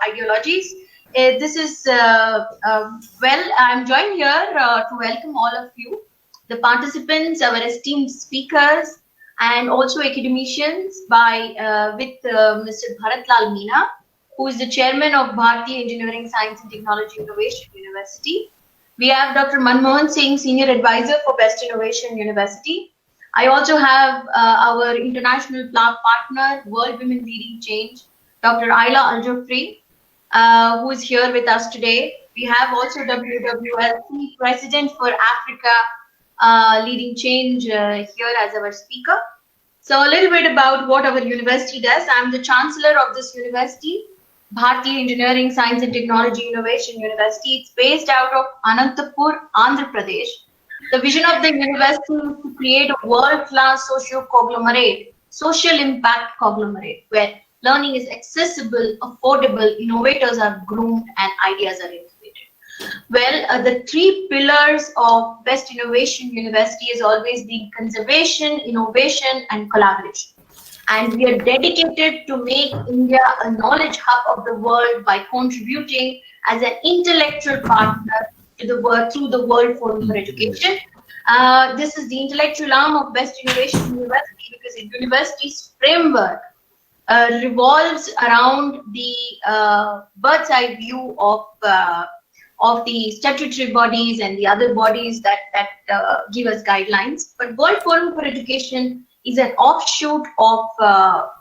ideologies. This is, well, I'm joined here to welcome all of you, the participants, our esteemed speakers, and also academicians with Mr. Bharatlal Meena, who is the chairman of Bharati Engineering, Science and Technology Innovation University. We have Dr. Manmohan Singh, Senior Advisor for Best Innovation University. I also have our international partner, World Women Leading Change, Dr. Ayla Al-Jufri, who is here with us today. We have also WWLC President for Africa Leading Change here as our speaker. So a little bit about what our university does. I'm the Chancellor of this university, Bharati Engineering, Science and Technology Innovation University. It's based out of Anantapur, Andhra Pradesh. The vision of the university is to create a world-class socio-conglomerate, social impact conglomerate, where learning is accessible, affordable, innovators are groomed, and ideas are incubated. Well, the three pillars of Best Innovation University has always been conservation, innovation, and collaboration. And we are dedicated to make India a knowledge hub of the world by contributing as an intellectual partner to the world through the World Forum for Education. This is the intellectual arm of Best Innovation University because the university's framework revolves around the bird's eye view of the statutory bodies and the other bodies that give us guidelines. But World Forum for Education is an offshoot of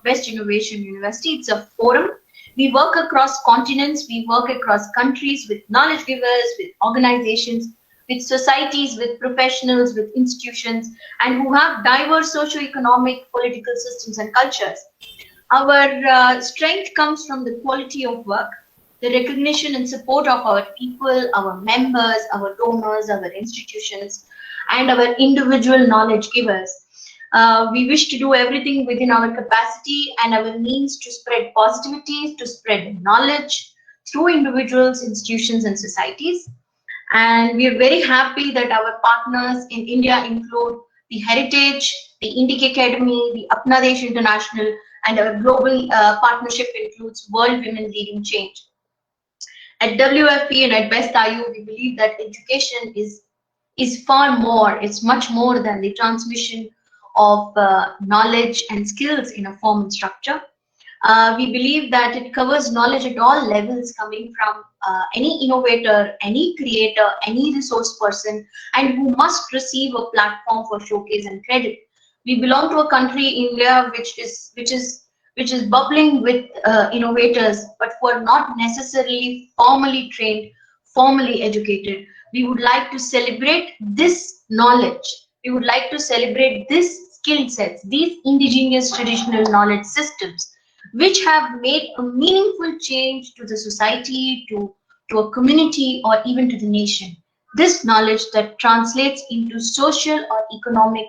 Best Innovation University. It's a forum. We work across continents, we work across countries with knowledge givers, with organizations, with societies, with professionals, with institutions, and who have diverse socio-economic, political systems and cultures. Our strength comes from the quality of work, the recognition and support of our people, our members, our donors, our institutions, and our individual knowledge givers. We wish to do everything within our capacity and our means to spread positivity, to spread knowledge through individuals, institutions, and societies. And we are very happy that our partners in India include the Heritage, the Indic Academy, the Apna Desh International, and our global partnership includes World Women Leading Change. At WFP and at BESTIU, we believe that education is far more, it's much more than the transmission of knowledge and skills in a formal structure. We believe that it covers knowledge at all levels, coming from any innovator, any creator, any resource person, and who must receive a platform for showcase and credit. We belong to a country, India, which is bubbling with innovators, but who are not necessarily formally trained, formally educated. We would like to celebrate this knowledge. We would like to celebrate these skill sets, these indigenous traditional knowledge systems, which have made a meaningful change to the society, to a community, or even to the nation. This knowledge that translates into social or economic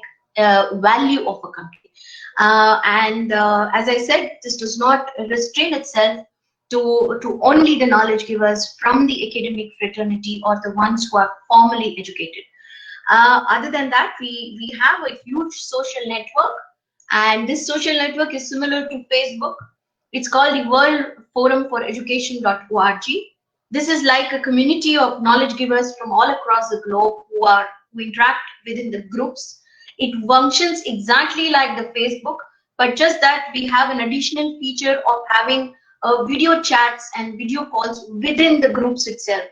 value of a country. As I said, this does not restrain itself to only the knowledge givers from the academic fraternity or the ones who are formally educated. Other than that, we have a huge social network, and this social network is similar to Facebook. It's called the World Forum for Education.org. This is like a community of knowledge givers from all across the globe who interact within the groups. It functions exactly like the Facebook, but just that we have an additional feature of having video chats and video calls within the groups itself.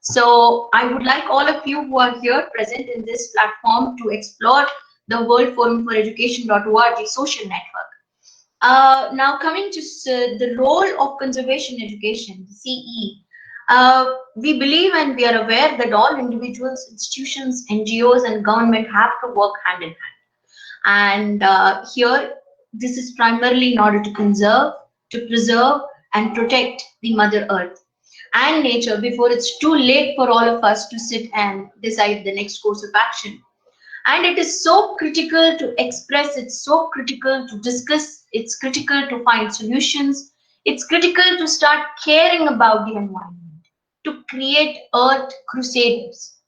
So I would like all of you who are here present in this platform to explore the World Forum for Education.org social network. Now coming to the role of conservation education, CE. We believe and we are aware that all individuals, institutions, NGOs, and government have to work hand in hand. And here, this is primarily in order to conserve, to preserve, and protect the Mother Earth and nature before it's too late for all of us to sit and decide the next course of action. And it is so critical to express, it's so critical to discuss, it's critical to find solutions, it's critical to start caring about the environment, to create Earth crusaders.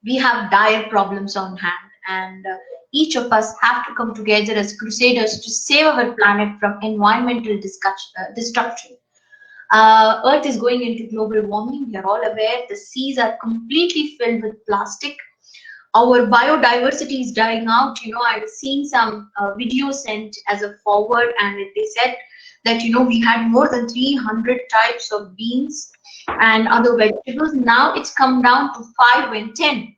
We have dire problems on hand, and each of us have to come together as crusaders to save our planet from environmental destruction. Earth is going into global warming. We are all aware. The seas are completely filled with plastic. Our biodiversity is dying out. I was seeing some videos sent as a forward, and they said that we had more than 300 types of beans and other vegetables. Now it's come down to 5 and 10.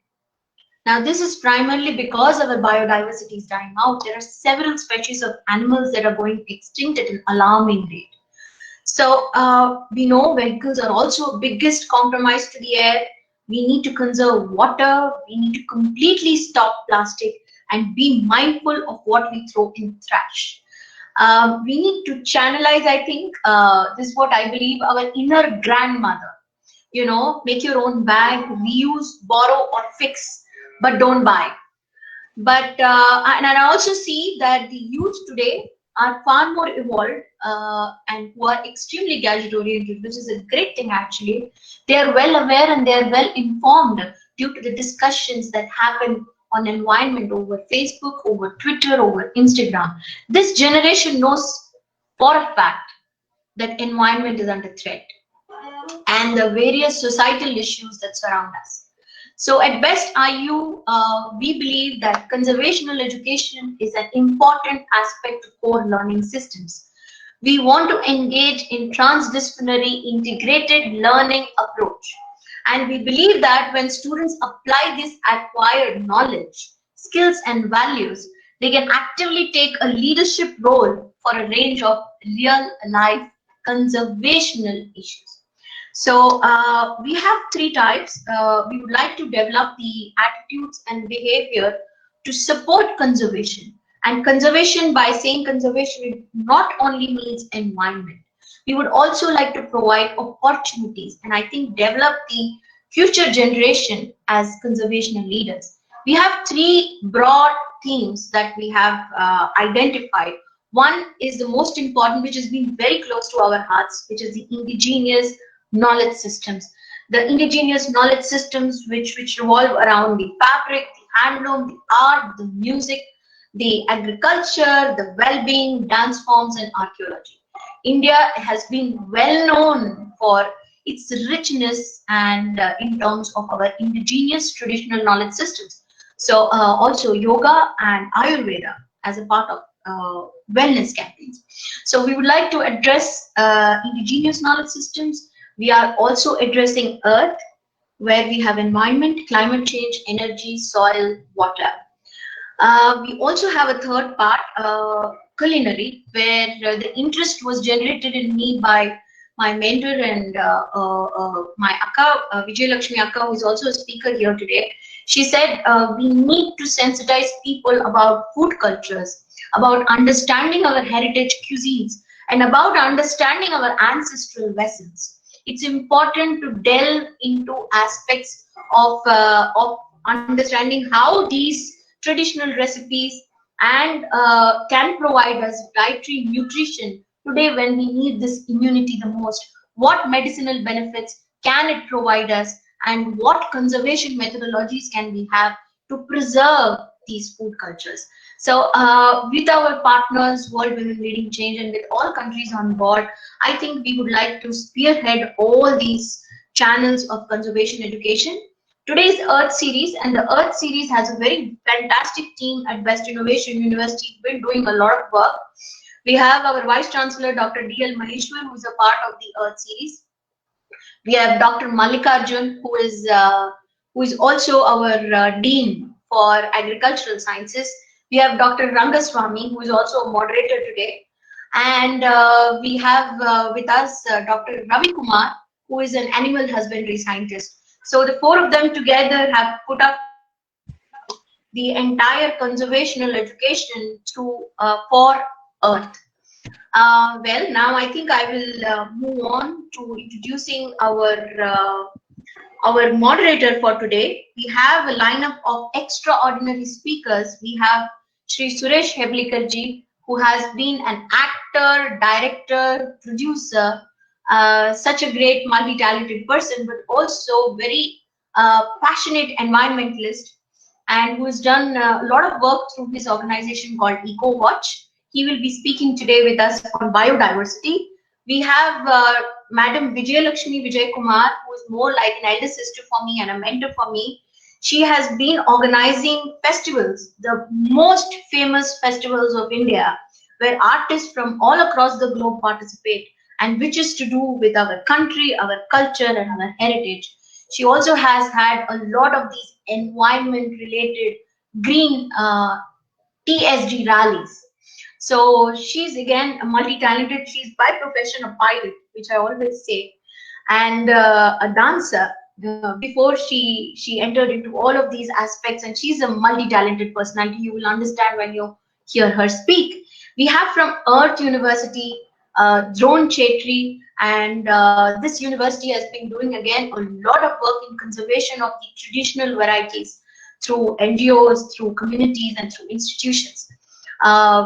Now this is primarily because our biodiversity is dying out. There are several species of animals that are going extinct at an alarming rate. So we know vehicles are also a biggest compromise to the air. We need to conserve water. We need to completely stop plastic and be mindful of what we throw in trash. We need to channelize, I think, this is what I believe, our inner grandmother. Make your own bag, reuse, borrow, or fix, but don't buy. But and I also see that the youth today are far more evolved and who are extremely gadget oriented, which is a great thing actually. They are well aware and they are well informed due to the discussions that happen on environment over Facebook, over Twitter, over Instagram. This generation knows for a fact that environment is under threat and the various societal issues that surround us. So at BESTIU, we believe that conservational education is an important aspect of core learning systems. We want to engage in transdisciplinary integrated learning approach. And we believe that when students apply this acquired knowledge, skills and values, they can actively take a leadership role for a range of real life conservational issues. So we have three types. We would like to develop the attitudes and behavior to support conservation. And conservation, by saying conservation, it not only means environment. We would also like to provide opportunities and I think develop the future generation as conservation leaders. We have three broad themes that we have identified. One is the most important, which has been very close to our hearts, which is the indigenous knowledge systems. The indigenous knowledge systems which revolve around the fabric, the handloom, the art, the music, the agriculture, the well-being, dance forms and archaeology. India has been well known for its richness and in terms of our indigenous traditional knowledge systems. So also yoga and Ayurveda as a part of wellness campaigns. So we would like to address indigenous knowledge systems. We are also addressing earth, where we have environment, climate change, energy, soil, water. We also have a third part, culinary, where the interest was generated in me by my mentor and my Akka, Vijay Lakshmi Akka, who is also a speaker here today. She said we need to sensitize people about food cultures, about understanding our heritage cuisines, and about understanding our ancestral vessels. It's important to delve into aspects of understanding how these traditional recipes and can provide us dietary nutrition today when we need this immunity the most. What medicinal benefits can it provide us, and what conservation methodologies can we have to preserve these food cultures? So with our partners, World Women Leading Change, and with all countries on board, I think we would like to spearhead all these channels of conservation education. Today's Earth series, and the Earth series has a very fantastic team at Best Innovation University. We've been doing a lot of work. We have our Vice Chancellor, Dr. D.L. Maheshwar, who is a part of the Earth series. We have Dr. Mallikarjun, who is also our Dean for Agricultural Sciences. We have Dr. Rangaswamy, who is also a moderator today. And we have with us Dr. Ravi Kumar, who is an animal husbandry scientist. So the four of them together have put up the entire conservational education through for Earth. Well, now I think I will move on to introducing our moderator for today. We have a lineup of extraordinary speakers. We have Shri Suresh Heblikarji, who has been an actor, director, producer, such a great multi-talented person, but also very passionate environmentalist, and who has done a lot of work through his organization called EcoWatch. He will be speaking today with us on biodiversity. We have Madam Vijayalakshmi Vijay Kumar, who is more like an elder sister for me and a mentor for me. She has been organizing festivals, the most famous festivals of India, where artists from all across the globe participate, and which is to do with our country, our culture, and our heritage. She also has had a lot of these environment related green TSG rallies. So she's again a multi-talented. She's by profession a pilot, which I always say, and a dancer. Before she entered into all of these aspects, and she's a multi-talented personality. You will understand when you hear her speak. We have from Earth University, Drone Chetri, and this university has been doing again a lot of work in conservation of the traditional varieties through NGOs, through communities, and through institutions.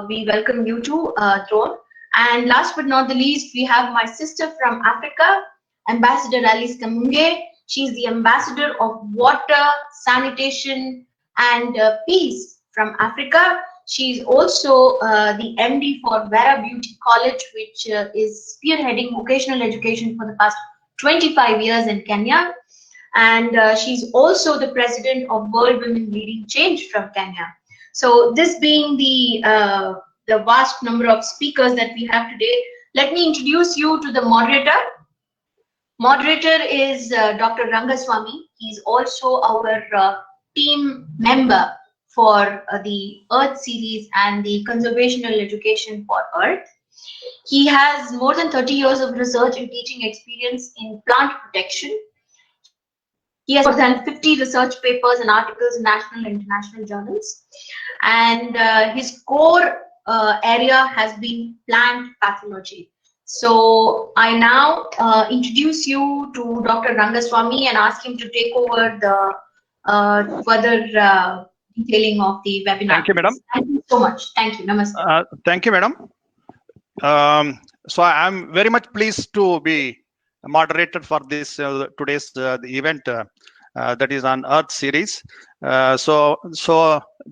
We welcome you to Drone. And last but not the least, we have my sister from Africa, Ambassador Alice Kamunge. She's the ambassador of water, sanitation, and peace from Africa. She's also the MD for Vera Beauty College, which is spearheading vocational education for the past 25 years in Kenya. And she's also the president of World Women Leading Change from Kenya. So this being the vast number of speakers that we have today, let me introduce you to the moderator. Moderator is Dr. Rangaswamy. He's also our team member for the Earth series and the conservational education for Earth. He has more than 30 years of research and teaching experience in plant protection. He has more than 50 research papers and articles in national and international journals. And his core area has been plant pathology. So I now introduce you to Dr. Rangaswamy and ask him to take over the further detailing of the webinar. Thank you, madam. Thank you so much. Thank you. Namaste. Thank you, madam. So I'm very much pleased to be a moderator for this today's the event that is on Earth series. So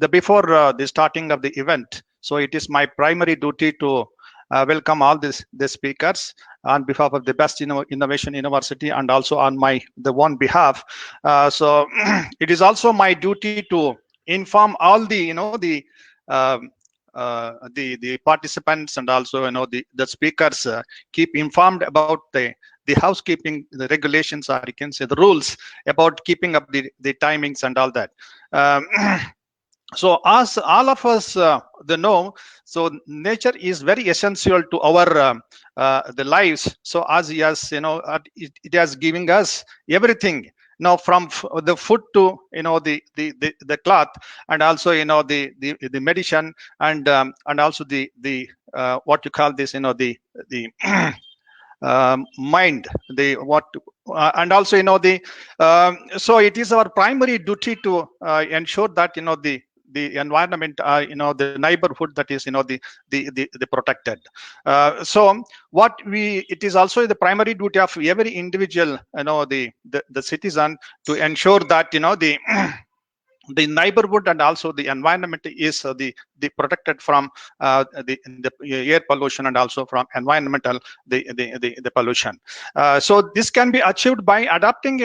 before the starting of the event, so it is my primary duty to welcome all the speakers on behalf of the Best Innovation University and also on the one behalf. So it is also my duty to inform all the the participants and also the speakers, keep informed about the housekeeping, the regulations, or you can say the rules about keeping up the timings and all that. So as all of us know, so nature is very essential to our the lives. So as he has it has giving us everything. Now from the food to the cloth, and also the medicine, and also the what you call this the mind, the what and also so it is our primary duty to ensure that the environment, the neighborhood, that is the protected. So it is also the primary duty of every individual, the citizen, to ensure that the neighborhood and also the environment is the protected from the air pollution and also from environmental the pollution. So this can be achieved by adapting,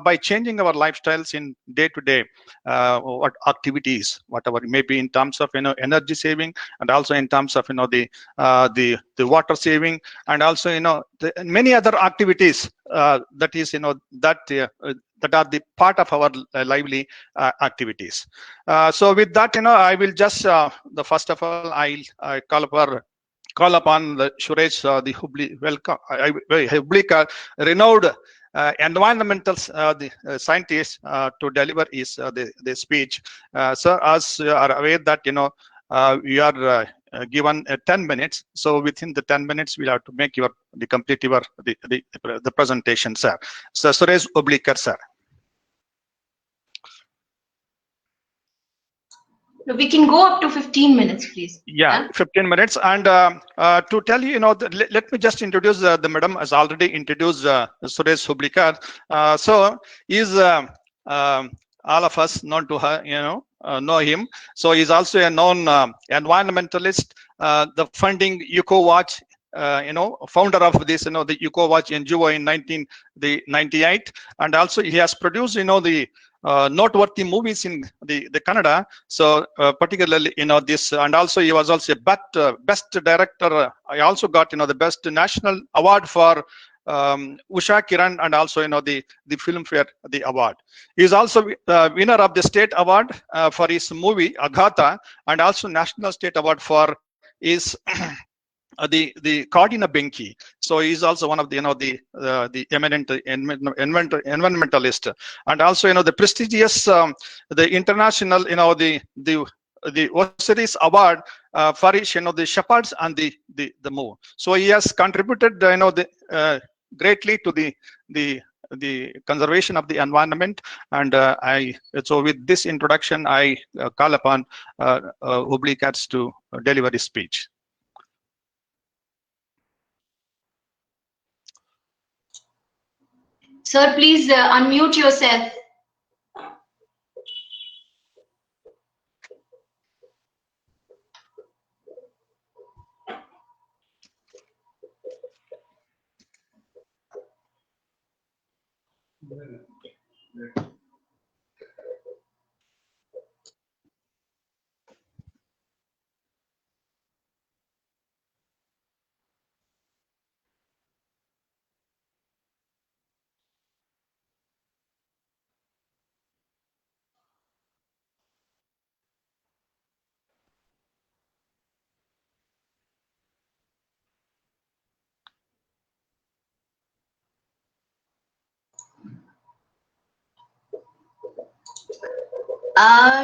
by changing our lifestyles in day-to-day what activities, whatever it may be, in terms of energy saving, and also in terms of the water saving, and also the many other activities that is that are the part of our lively activities. So with that, I will just the first of all I call upon the Suresh, the Hubli, renowned environmental scientist, to deliver his the speech. Sir, as you are aware that we are given 10 minutes, so within the 10 minutes we'll have to make complete the presentation, sir. So Suresh Oblikar, sir. We can go up to 15 minutes, please. Yeah, 15 minutes. And to tell you, let me just introduce the madam has already introduced Suresh Hublikar. So is all of us known to her, know him. So he's also a known environmentalist, the funding EcoWatch, founder of this, the EcoWatch NGO in 1998, and also he has produced, the noteworthy movies in the Canada. So particularly, this, and also he was also best director. I also got, the best national award for Usha Kiran, and also the Filmfare the award. He is also winner of the state award for his movie Aghata, and also national state award for his the Cardina Benki. So he's also one of the the eminent environmentalist, and also the prestigious the international the Osiris Award for his the shepherds and the move. So he has contributed greatly to the conservation of the environment. And so with this introduction, I call upon Hubli Katz to deliver his speech. Sir, please unmute yourself.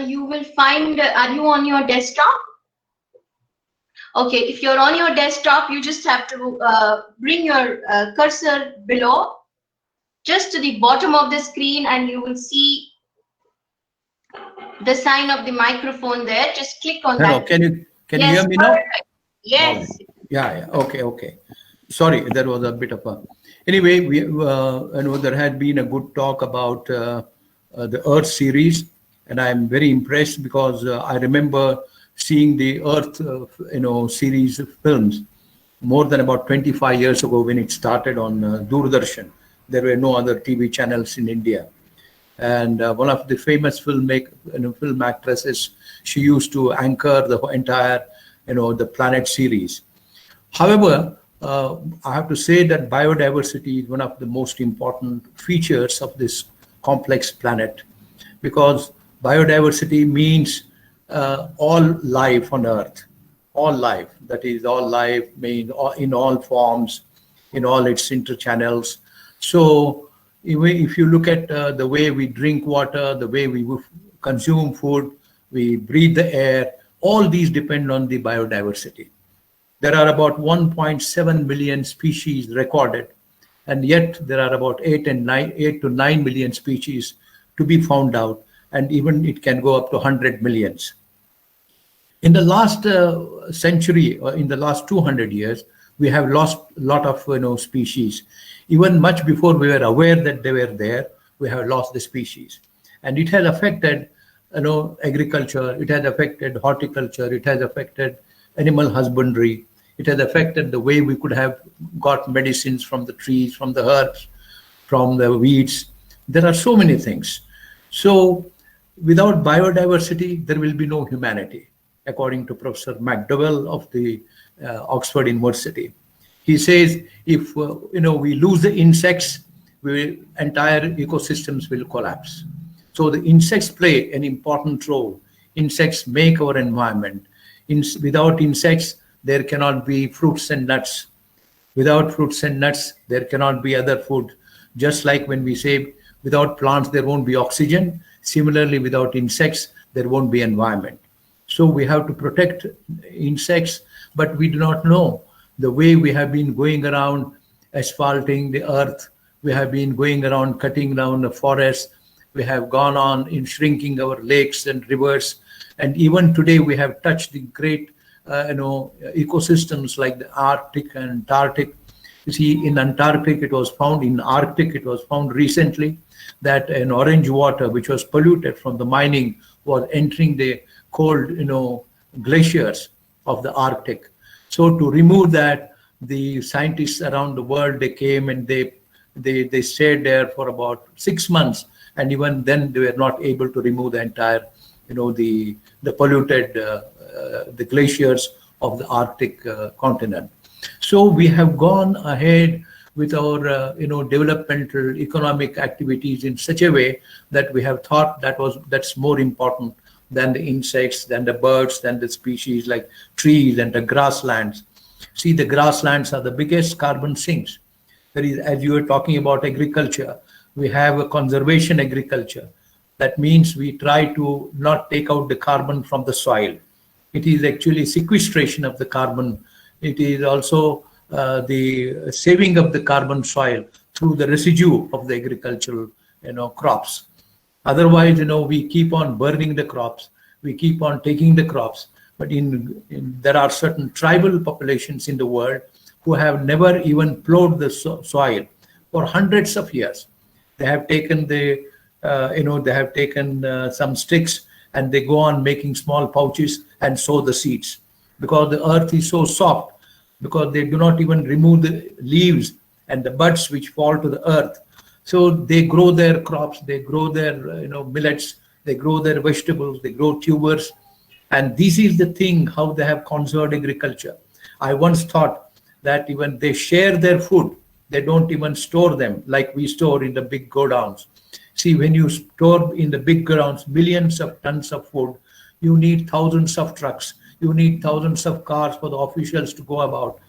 You will find, are you on your desktop? Okay, if you're on your desktop, you just have to bring your cursor below, just to the bottom of the screen, and you will see the sign of the microphone there. Just click on that. Can you hear me now? Yes. Yeah. Okay. Sorry, there was a bit of a. Anyway, we there had been a good talk about the Earth series, and I'm very impressed because I remember seeing the Earth series of films more than about 25 years ago when it started on Doordarshan. There were no other TV channels in India. And one of the famous film actresses, she used to anchor the entire, the Planet series. However, I have to say that biodiversity is one of the most important features of this complex planet, because biodiversity means all life on Earth, all life. That is, all life means in all forms, in all its interchannels. So if you look at the way we drink water, the way we consume food, we breathe the air, all these depend on the biodiversity. There are about 1.7 million species recorded, and yet there are about 8 to 9 million species to be found out, and even it can go up to 100 millions. In the last century, or in the last 200 years, we have lost a lot of species. Even much before we were aware that they were there, we have lost the species, and it has affected agriculture. It has affected horticulture. It has affected animal husbandry. It has affected the way we could have got medicines from the trees, from the herbs, from the weeds. There are so many things. So without biodiversity, there will be no humanity, according to Professor McDowell of the Oxford University. He says if we lose the insects, entire ecosystems will collapse. So the insects play an important role. Insects make our environment. Without insects, there cannot be fruits and nuts. Without fruits and nuts, there cannot be other food. Just like when we say without plants, there won't be oxygen. Similarly, without insects, there won't be environment. So we have to protect insects, but we do not know the way we have been going around asphalting the earth. We have been going around cutting down the forests. We have gone on in shrinking our lakes and rivers. And even today, we have touched the great ecosystems like the Arctic and Antarctic. You see, in Antarctic, it was found, in Arctic, it was found recently that an orange water, which was polluted from the mining, was entering the cold, glaciers of the Arctic. So to remove that, the scientists around the world, they came and they stayed there for about 6 months, and even then they were not able to remove the entire, the polluted the glaciers of the Arctic continent. So we have gone ahead with our developmental economic activities in such a way that we have thought that's more important than the insects, than the birds, than the species like trees and the grasslands. See, the grasslands are the biggest carbon sinks. There is, as you were talking about agriculture, we have a conservation agriculture. That means we try to not take out the carbon from the soil. It is actually sequestration of the carbon. It is also the saving of the carbon soil through the residue of the agricultural crops. Otherwise, we keep on burning the crops, we keep on taking the crops. But there are certain tribal populations in the world who have never even plowed the soil for hundreds of years. They have taken some sticks and they go on making small pouches and sow the seeds, because the earth is so soft, because they do not even remove the leaves and the buds which fall to the earth. So they grow their crops, they grow their millets, they grow their vegetables, they grow tubers. And this is the thing, how they have conserved agriculture. I once thought that even they share their food, they don't even store them like we store in the big godowns. See, when you store in the big godowns millions of tons of food, you need thousands of trucks, you need thousands of cars for the officials to go about.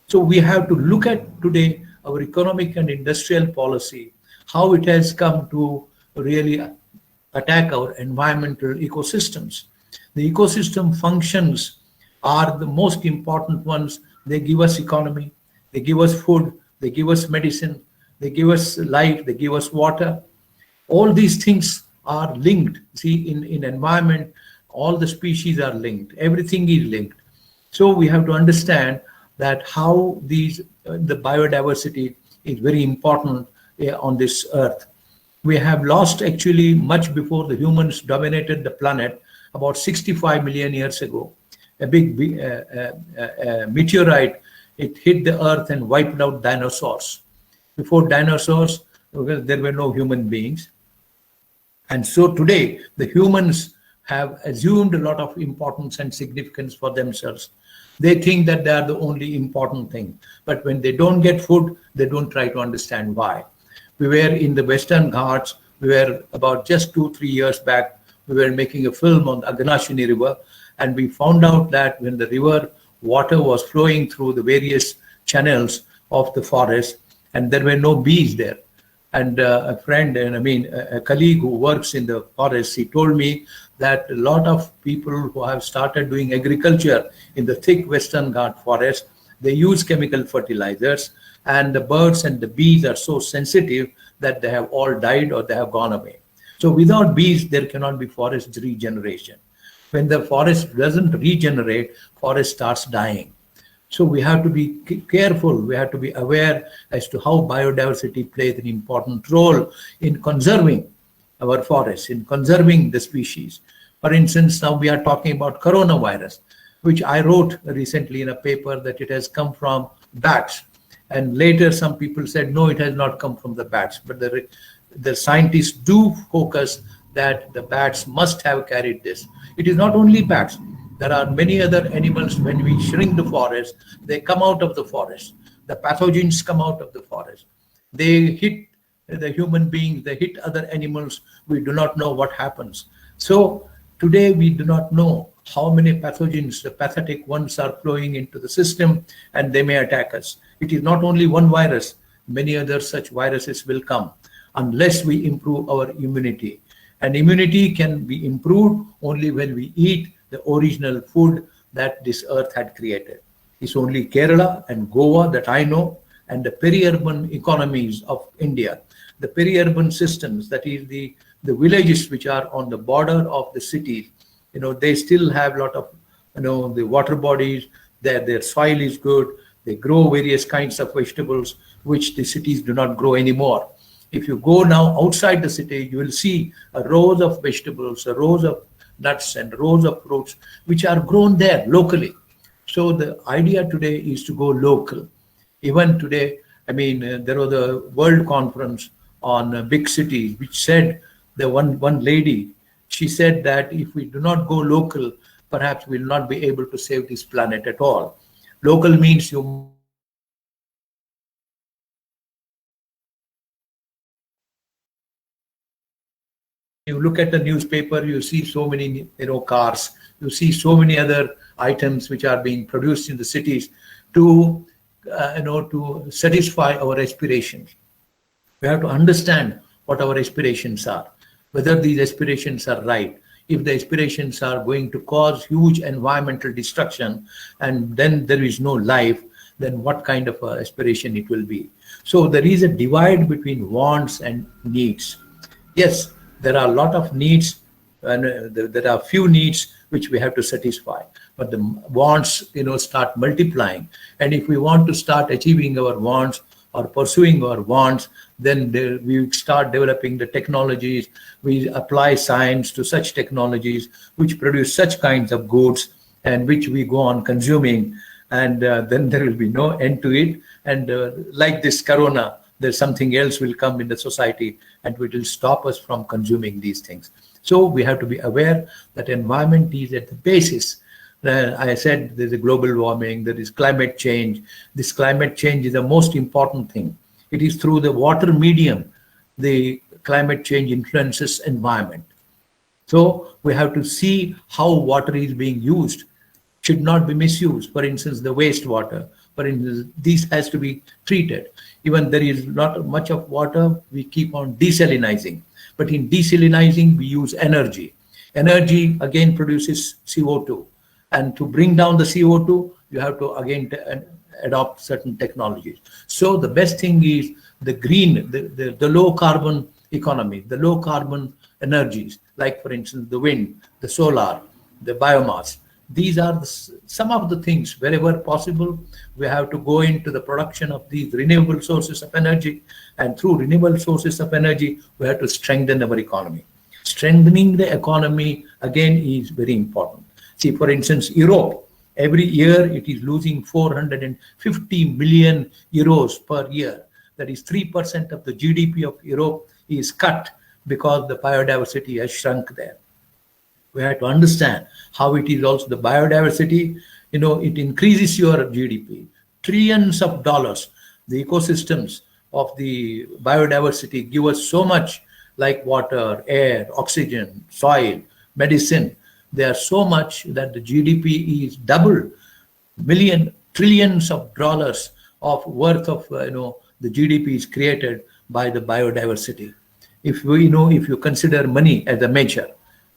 So we have to look at today our economic and industrial policy, how it has come to really attack our environmental ecosystems. The ecosystem functions are the most important ones. They give us economy, they give us food, they give us medicine, they give us life, they give us water. All these things are linked. See, in environment, all the species are linked. Everything is linked. So we have to understand that how the biodiversity is very important on this earth. We have lost actually much before the humans dominated the planet, about 65 million years ago. A big meteorite, it hit the earth and wiped out dinosaurs. Before dinosaurs, there were no human beings. And so today, the humans have assumed a lot of importance and significance for themselves. They think that they are the only important thing. But when they don't get food, they don't try to understand why. We were in the Western Ghats. We were about just 2-3 years back. We were making a film on the Aganashini River, and we found out that when the river water was flowing through the various channels of the forest, and there were no bees there. And a friend, a colleague who works in the forest, he told me that a lot of people who have started doing agriculture in the thick Western Ghat forest, they use chemical fertilizers, and the birds and the bees are so sensitive that they have all died or they have gone away. So without bees, there cannot be forest regeneration. When the forest doesn't regenerate, forest starts dying. So we have to be careful. We have to be aware as to how biodiversity plays an important role in conserving our forests, in conserving the species. For instance, now we are talking about coronavirus, which I wrote recently in a paper that it has come from bats. And later some people said, no, it has not come from the bats. But the scientists do focus that the bats must have carried this. It is not only bats. There are many other animals. When we shrink the forest, they come out of the forest. The pathogens come out of the forest. They hit the human beings, they hit other animals. We do not know what happens. So today we do not know how many pathogens, the pathetic ones, are flowing into the system, and they may attack us. It is not only one virus. Many other such viruses will come unless we improve our immunity. And immunity can be improved only when we eat the original food that this earth had created. It's only Kerala and Goa that I know, and the peri-urban economies of India, the peri-urban systems, that is the villages which are on the border of the cities, they still have a lot of, the water bodies, their soil is good, they grow various kinds of vegetables, which the cities do not grow anymore. If you go now outside the city, you will see a rows of vegetables, a rows of nuts and rows of fruits which are grown there locally. So the idea today is to go local. Even today, I mean, there was a world conference on big cities, which said the one lady, she said that if we do not go local, perhaps we'll not be able to save this planet at all. Local means you look at the newspaper, you see so many, cars, you see so many other items which are being produced in the cities to, to satisfy our aspirations. We have to understand what our aspirations are, whether these aspirations are right. If the aspirations are going to cause huge environmental destruction and then there is no life, then what kind of aspiration it will be? So there is a divide between wants and needs. Yes, there are a lot of needs and there are few needs which we have to satisfy, but the wants, start multiplying. And if we want to start achieving our wants or pursuing our wants, then we start developing the technologies. We apply science to such technologies which produce such kinds of goods and which we go on consuming, and then there will be no end to it. And like this corona, there's something else will come in the society and it will stop us from consuming these things. So we have to be aware that environment is at the basis. I said there's a global warming, there is climate change. This climate change is the most important thing. It is through the water medium the climate change influences environment. So we have to see how water is being used. Should not be misused. For instance, the wastewater. For instance, this has to be treated. Even there is not much of water, we keep on desalinizing. But in desalinizing, we use energy. Energy again produces CO2. And to bring down the CO2, you have to again adopt certain technologies. So the best thing is the green, the low carbon economy, the low carbon energies, like for instance, the wind, the solar, the biomass. These are some of the things. Wherever possible, we have to go into the production of these renewable sources of energy. And through renewable sources of energy, we have to strengthen our economy. Strengthening the economy, again, is very important. See, for instance, Europe, every year it is losing 450 million euros per year. That is 3% of the GDP of Europe is cut because the biodiversity has shrunk there. We have to understand how it is also the biodiversity, it increases your GDP. Trillions of dollars, the ecosystems of the biodiversity give us so much, like water, air, oxygen, soil, medicine. They are so much that the GDP is double, trillions of dollars of worth of, the GDP is created by the biodiversity. If you consider money as a measure,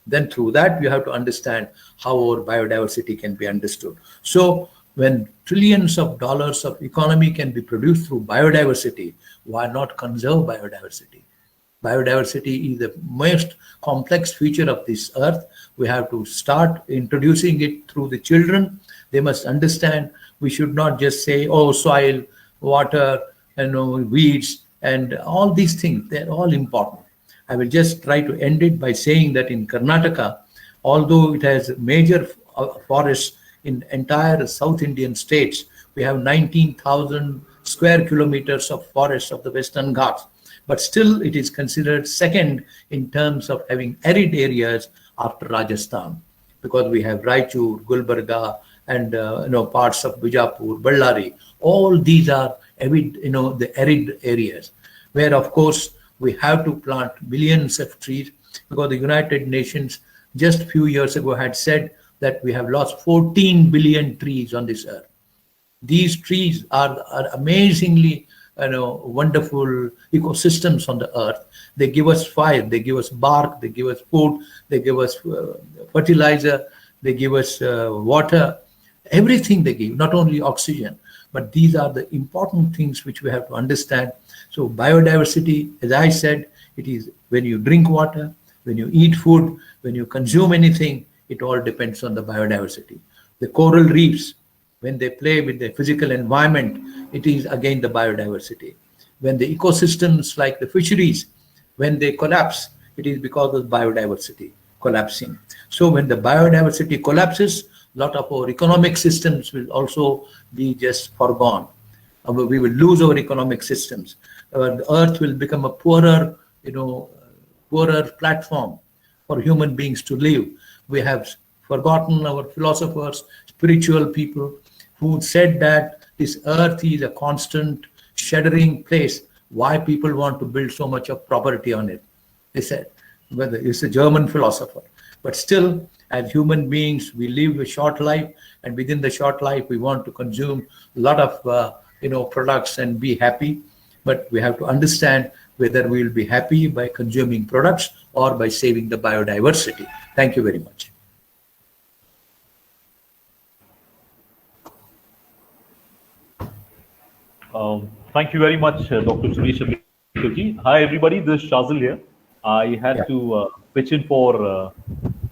then through that you have to understand how our biodiversity can be understood. So when trillions of dollars of economy can be produced through biodiversity, why not conserve biodiversity? Biodiversity is the most complex feature of this earth. We have to start introducing it through the children. They must understand. We should not just say, oh, soil, water, weeds, and all these things. They're all important. I will just try to end it by saying that in Karnataka, although it has major forests in entire South Indian states, we have 19,000 square kilometers of forests of the Western Ghats. But still it is considered second in terms of having arid areas after Rajasthan, because we have Raichur, Gulbarga, and parts of Bijapur, Ballari. All these are the arid areas, where of course we have to plant millions of trees, because the United Nations just a few years ago had said that we have lost 14 billion trees on this earth. These trees are amazingly wonderful ecosystems on the earth. They give us fire, they give us bark, they give us food, they give us fertilizer, they give us water, everything they give, not only oxygen. But these are the important things which we have to understand. So biodiversity, as I said, it is when you drink water, when you eat food, when you consume anything, it all depends on the biodiversity. The coral reefs, when they play with the physical environment, it is again the biodiversity. When the ecosystems like the fisheries, when they collapse, it is because of biodiversity collapsing. So when the biodiversity collapses, a lot of our economic systems will also be just forgone. we will lose our economic systems. The earth will become a poorer, poorer platform for human beings to live. We have forgotten our philosophers, spiritual people who said that this earth is a constant shuddering place. Why people want to build so much of property on it? They said, whether it's a German philosopher. But still, as human beings, we live a short life, and within the short life, we want to consume a lot of products and be happy. But we have to understand whether we will be happy by consuming products or by saving the biodiversity. Thank you very much. Thank you very much, Dr. Suresh Ambedkarji. Hi, everybody. This is Shazil here. I had to pitch in for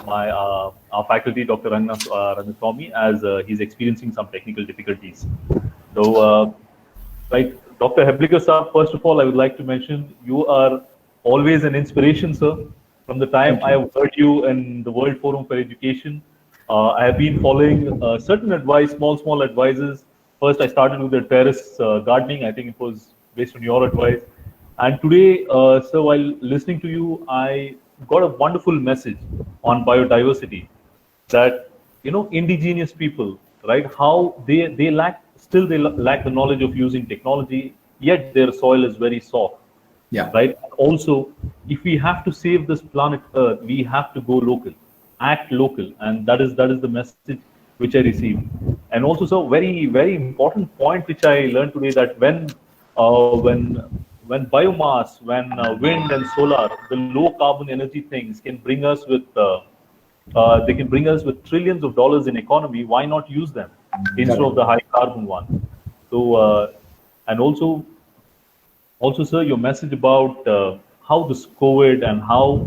our faculty, Dr. Rangaswamy, as he's experiencing some technical difficulties. So, Dr. Heblikar sir, first of all, I would like to mention you are always an inspiration, sir. From the time I have heard you in the World Forum for Education, I have been following certain advice, small advices. First, I started with the terrace gardening. I think it was based on your advice. And today, sir, while listening to you, I got a wonderful message on biodiversity. That indigenous people, right? How they lack the knowledge of using technology, yet their soil is very soft. Yeah. Right. Also, if we have to save this planet Earth, we have to go local, act local, and that is the message which I received. And also, so very important point which I learned today, that when biomass, when wind and solar, the low carbon energy things can bring us with trillions of dollars in economy. Why not use them instead of the high carbon one? So and also, sir, your message about how this COVID and how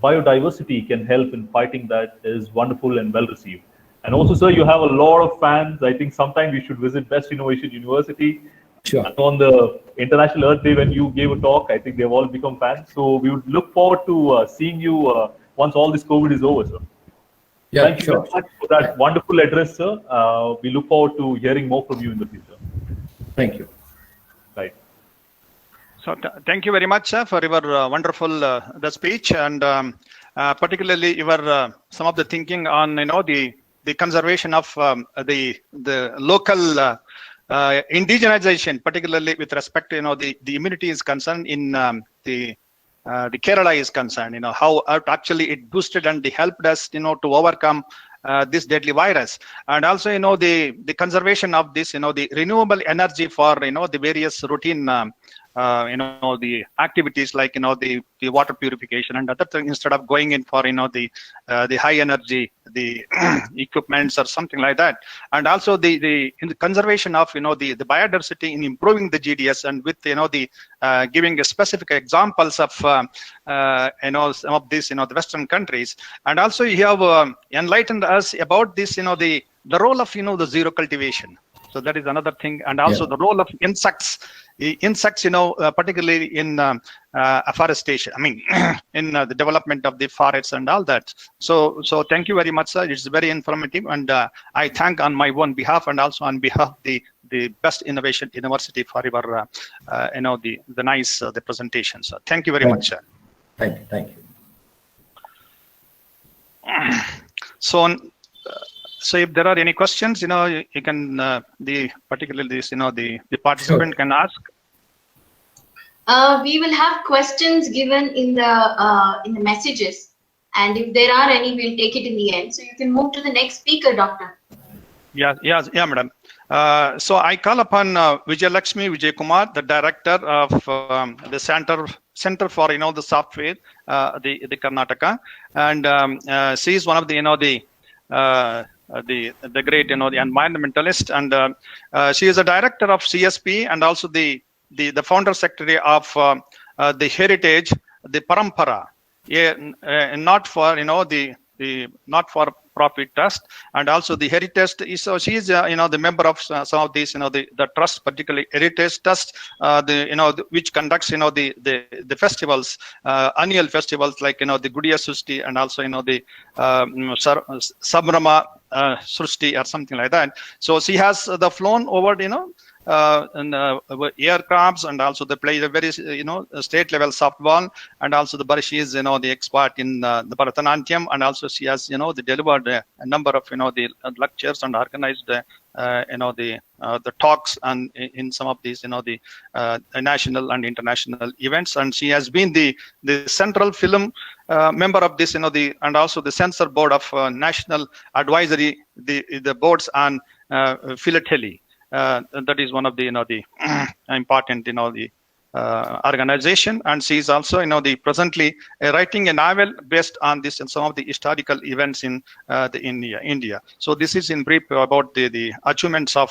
biodiversity can help in fighting that is wonderful and well received. And also, sir, you have a lot of fans. I think sometime we should visit Best Innovation University. Sure. And on the International Earth Day, when you gave a talk, I think they've all become fans. So we would look forward to seeing you once all this COVID is over, sir. Yeah, Thank you very much for that wonderful address, sir. We look forward to hearing more from you in the future. Thank you. Right. So thank you very much, sir, for your wonderful the speech, and particularly your some of the thinking on the conservation of the local indigenization, particularly with respect to the immunity is concerned in the Kerala is concerned. How actually it boosted and helped us to overcome this deadly virus, and also the conservation of this the renewable energy for the various routine the activities like the water purification and other things, instead of going in for the high energy the equipments or something like that. And also in the conservation of the biodiversity, in improving the GDS, and with the giving specific examples of some of these the Western countries. And also you have enlightened us about this the role of the zero cultivation. So that is another thing, and also the role of insects, particularly in afforestation. I mean, in the development of the forests and all that. So thank you very much, sir. It's very informative, and I thank on my own behalf and also on behalf of the Best Innovation University for your the nice the presentation, sir. Thank you very much, sir. Thank you. So if there are any questions, you can particularly this the participant can ask. We will have questions given in the messages, and if there are any, we'll take it in the end. So you can move to the next speaker, Doctor. Yeah, madam. So I call upon Vijayalakshmi Vijay Kumar, the director of the Center for the Software, the Karnataka, and she is one of the great the environmentalist, and she is a director of CSP and also the founder secretary of the Heritage, the Parampara, not for the not for profit trust, and also the Heritage is, so she is the member of some of these the trust, particularly Heritage Trust, which conducts the festivals, annual festivals like the Gudiya Susti and also the Sabrama Srushti or something like that. So she has flown over aircrafts, and also they play a very state level softball, and also she is the expert in the Bharatanatyam, and also she has they delivered a number of the lectures and organized the talks and in some of these the national and international events, and she has been the central film member of this and also the censor board of national advisory, the boards on philately. That is one of the the important the organization, and she is also presently writing a novel based on this and some of the historical events in the India. So this is in brief about the achievements of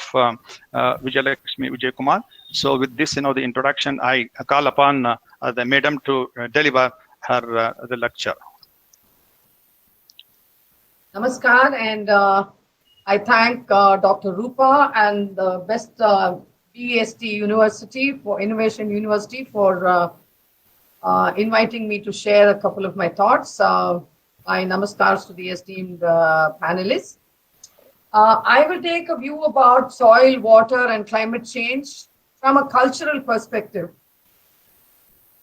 Vijayalakshmi Vijay Kumar. So with this the introduction, I call upon the madam to deliver her the lecture. Namaskar, and I thank Dr. Rupa and the BESTIU University for Innovation University for inviting me to share a couple of my thoughts. My namaskars to the esteemed panelists. I will take a view about soil, water, and climate change from a cultural perspective.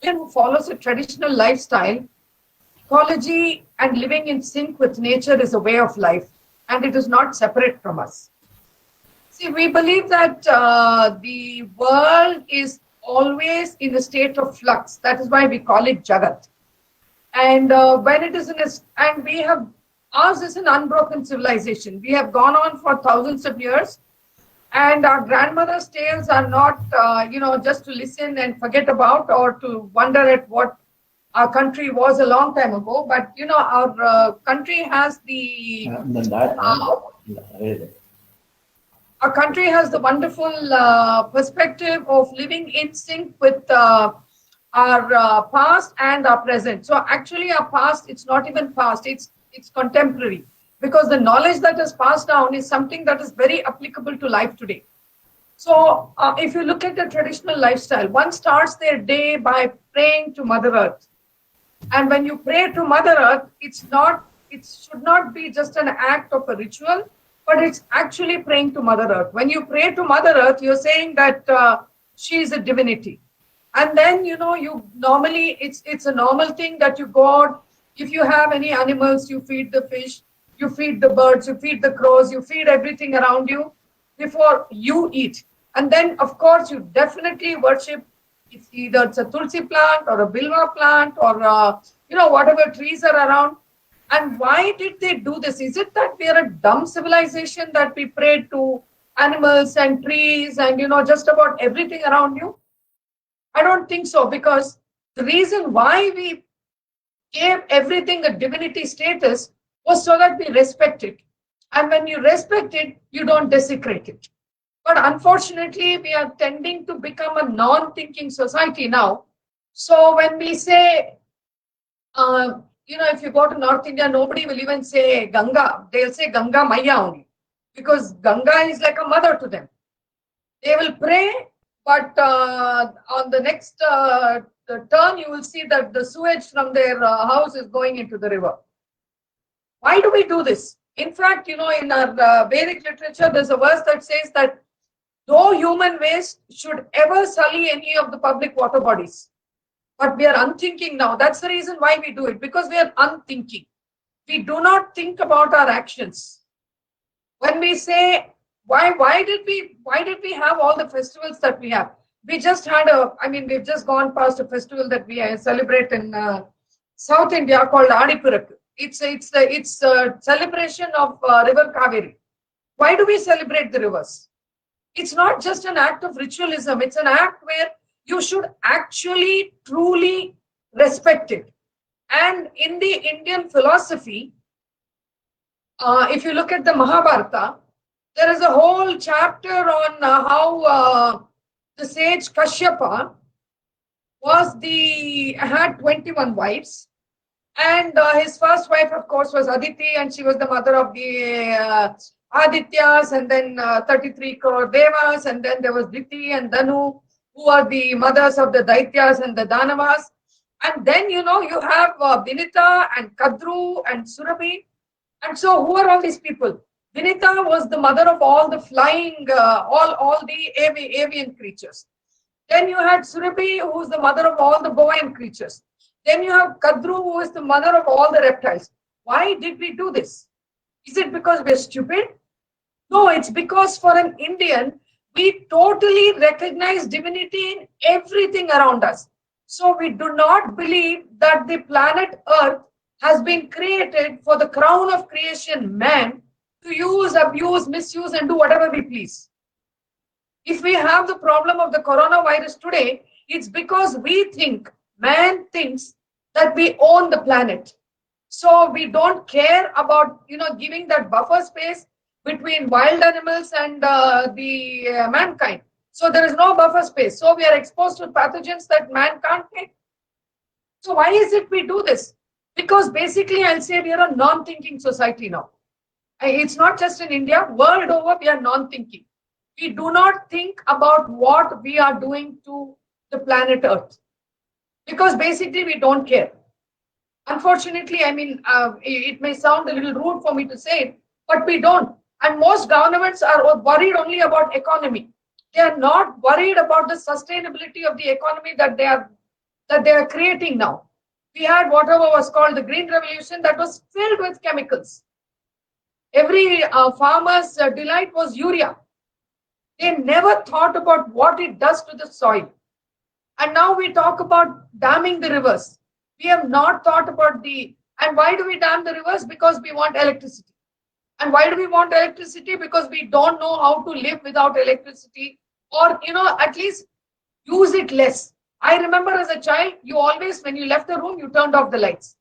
Who follows a traditional lifestyle, ecology and living in sync with nature is a way of life, and it is not separate from us. See, we believe that the world is always in a state of flux. That is why we call it Jagat. And when it is and we have, ours is an unbroken civilization. We have gone on for thousands of years, and our grandmother's tales are not, just to listen and forget about or to wonder at what our country was a long time ago. But, our country has the... Our country has the wonderful perspective of living in sync with our past and our present. So actually our past, it's not even past, it's contemporary, because the knowledge that is passed down is something that is very applicable to life today. So if you look at the traditional lifestyle, one starts their day by praying to Mother Earth. And when you pray to Mother Earth, it should not be just an act of a ritual, but it's actually praying to Mother Earth. When you pray to Mother Earth, you're saying that she is a divinity. And then, you normally, it's a normal thing that you go out. If you have any animals, you feed the fish, you feed the birds, you feed the crows, you feed everything around you before you eat. And then, of course, you definitely worship. It's either it's a tulsi plant or a bilva plant or, whatever trees are around. And why did they do this? Is it that we are a dumb civilization that we pray to animals and trees and, just about everything around you? I don't think so, because the reason why we gave everything a divinity status was so that we respect it. And when you respect it, you don't desecrate it. But unfortunately, we are tending to become a non-thinking society now. So when we say, if you go to North India, nobody will even say Ganga. They'll say Ganga Maya only, because Ganga is like a mother to them. They will pray, but on the next turn, you will see that the sewage from their house is going into the river. Why do we do this? In fact, in our Vedic literature, there's a verse that says that no human waste should ever sully any of the public water bodies. But we are unthinking now. That's the reason why we do it, because we are unthinking. We do not think about our actions. When we say, why did we have all the festivals that we have? We just had we've just gone past a festival that we celebrate in South India called Adipirakku. It's a celebration of River Kaveri. Why do we celebrate the rivers? It's not just an act of ritualism. It's an act where you should actually truly respect it. And in the Indian philosophy, if you look at the Mahabharata, there is a whole chapter on how the sage Kashyapa had 21 wives. And his first wife, of course, was Aditi, and she was the mother of the Adityas, and then 33 crore Devas, and then there was Diti and Danu, who are the mothers of the Daityas and the Danavas. And then, you have Vinita and Kadru and Surabhi. And so who are all these people? Vinita was the mother of all the flying, all the avian creatures. Then you had Surabhi, who is the mother of all the bovine creatures. Then you have Kadru, who is the mother of all the reptiles. Why did we do this? Is it because we're stupid? No, it's because for an Indian, we totally recognize divinity in everything around us. So we do not believe that the planet Earth has been created for the crown of creation, man, to use, abuse, misuse, and do whatever we please. If we have the problem of the coronavirus today, it's because we think, man thinks that we own the planet. So we don't care about, giving that buffer space between wild animals and the mankind. So there is no buffer space. So we are exposed to pathogens that man can't take. So why is it we do this? Because basically I'll say we are a non-thinking society now. It's not just in India, world over we are non-thinking. We do not think about what we are doing to the planet Earth. Because basically we don't care. Unfortunately, it may sound a little rude for me to say it, but we don't. And most governments are worried only about economy. They are not worried about the sustainability of the economy that they are creating now. We had whatever was called the Green Revolution that was filled with chemicals. Every farmer's delight was urea. They never thought about what it does to the soil. And now we talk about damming the rivers. We have not thought about and why do we dam the rivers? Because we want electricity. And why do we want electricity? Because we don't know how to live without electricity, or, at least use it less. I remember as a child, you always, when you left the room, you turned off the lights.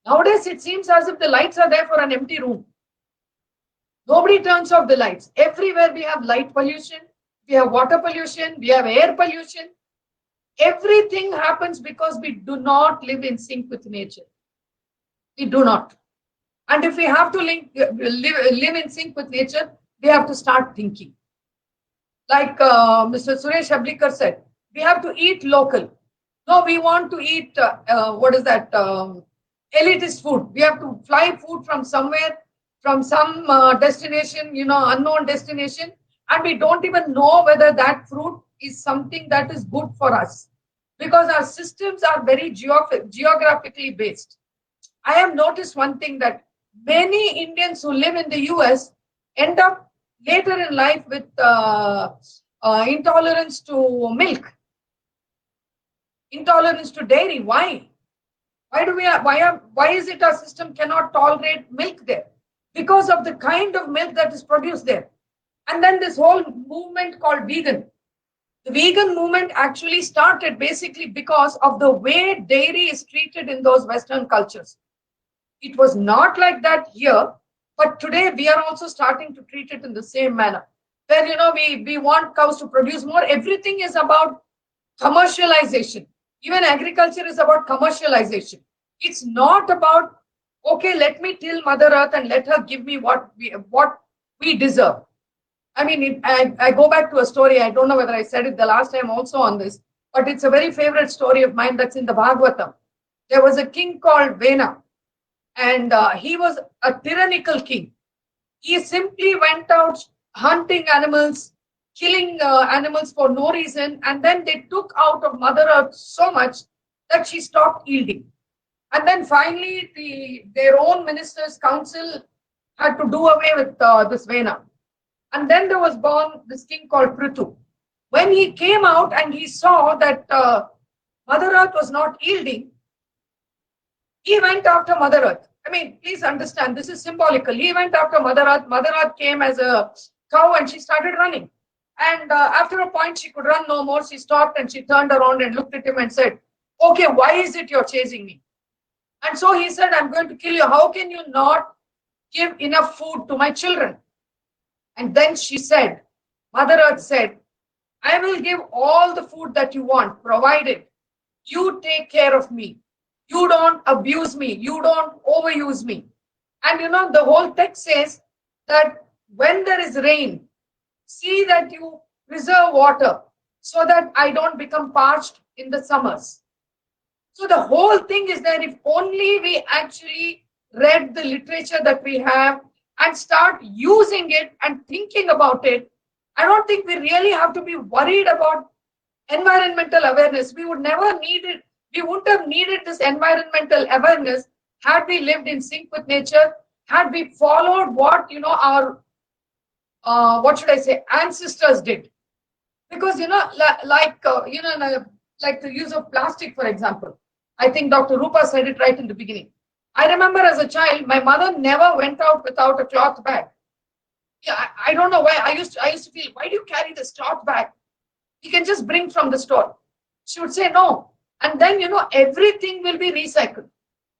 Nowadays, it seems as if the lights are there for an empty room. Nobody turns off the lights. Everywhere we have light pollution, we have water pollution, we have air pollution. Everything happens because we do not live in sync with nature. We do not. And if we have to live in sync with nature, we have to start thinking. Like Mr. Suresh Ablikar said, we have to eat local. No, we want to eat, elitist food. We have to fly food from somewhere, from some destination, unknown destination, and we don't even know whether that fruit is something that is good for us, because our systems are very geographically based. I have noticed one thing, that many Indians who live in the US end up later in life with intolerance to milk, intolerance to dairy. Why? Why is it our system cannot tolerate milk there? Because of the kind of milk that is produced there. And then this whole movement called vegan. The vegan movement actually started basically because of the way dairy is treated in those Western cultures. It was not like that here, but today we are also starting to treat it in the same manner. Where, we want cows to produce more. Everything is about commercialization. Even agriculture is about commercialization. It's not about, okay, let me till Mother Earth and let her give me what we deserve. I go back to a story. I don't know whether I said it the last time also on this, but it's a very favorite story of mine that's in the Bhagavatam. There was a king called Vena, and he was a tyrannical king. He simply went out hunting animals, killing animals for no reason, and then they took out of Mother Earth so much that she stopped yielding. And then finally, their own ministers' council had to do away with this Vena. And then there was born this king called Prithu. When he came out and he saw that Mother Earth was not yielding, he went after Mother Earth. Please understand, this is symbolical. He went after Mother Earth. Mother Earth came as a cow and she started running. And after a point, she could run no more. She stopped and she turned around and looked at him and said, okay, why is it you're chasing me? And so he said, I'm going to kill you. How can you not give enough food to my children? And then she said, Mother Earth said, I will give all the food that you want, provided you take care of me. You don't abuse me. You don't overuse me. And the whole text says that when there is rain, see that you preserve water so that I don't become parched in the summers. So the whole thing is that if only we actually read the literature that we have and start using it and thinking about it, I don't think we really have to be worried about environmental awareness. We would never need it. We wouldn't have needed this environmental awareness had we lived in sync with nature, had we followed what, our, what should I say, ancestors did. Because, like the use of plastic, for example. I think Dr. Rupa said it right in the beginning. I remember as a child, my mother never went out without a cloth bag. Yeah, I don't know why. I used to feel, why do you carry this cloth bag? You can just bring from the store. She would say no. And then, everything will be recycled.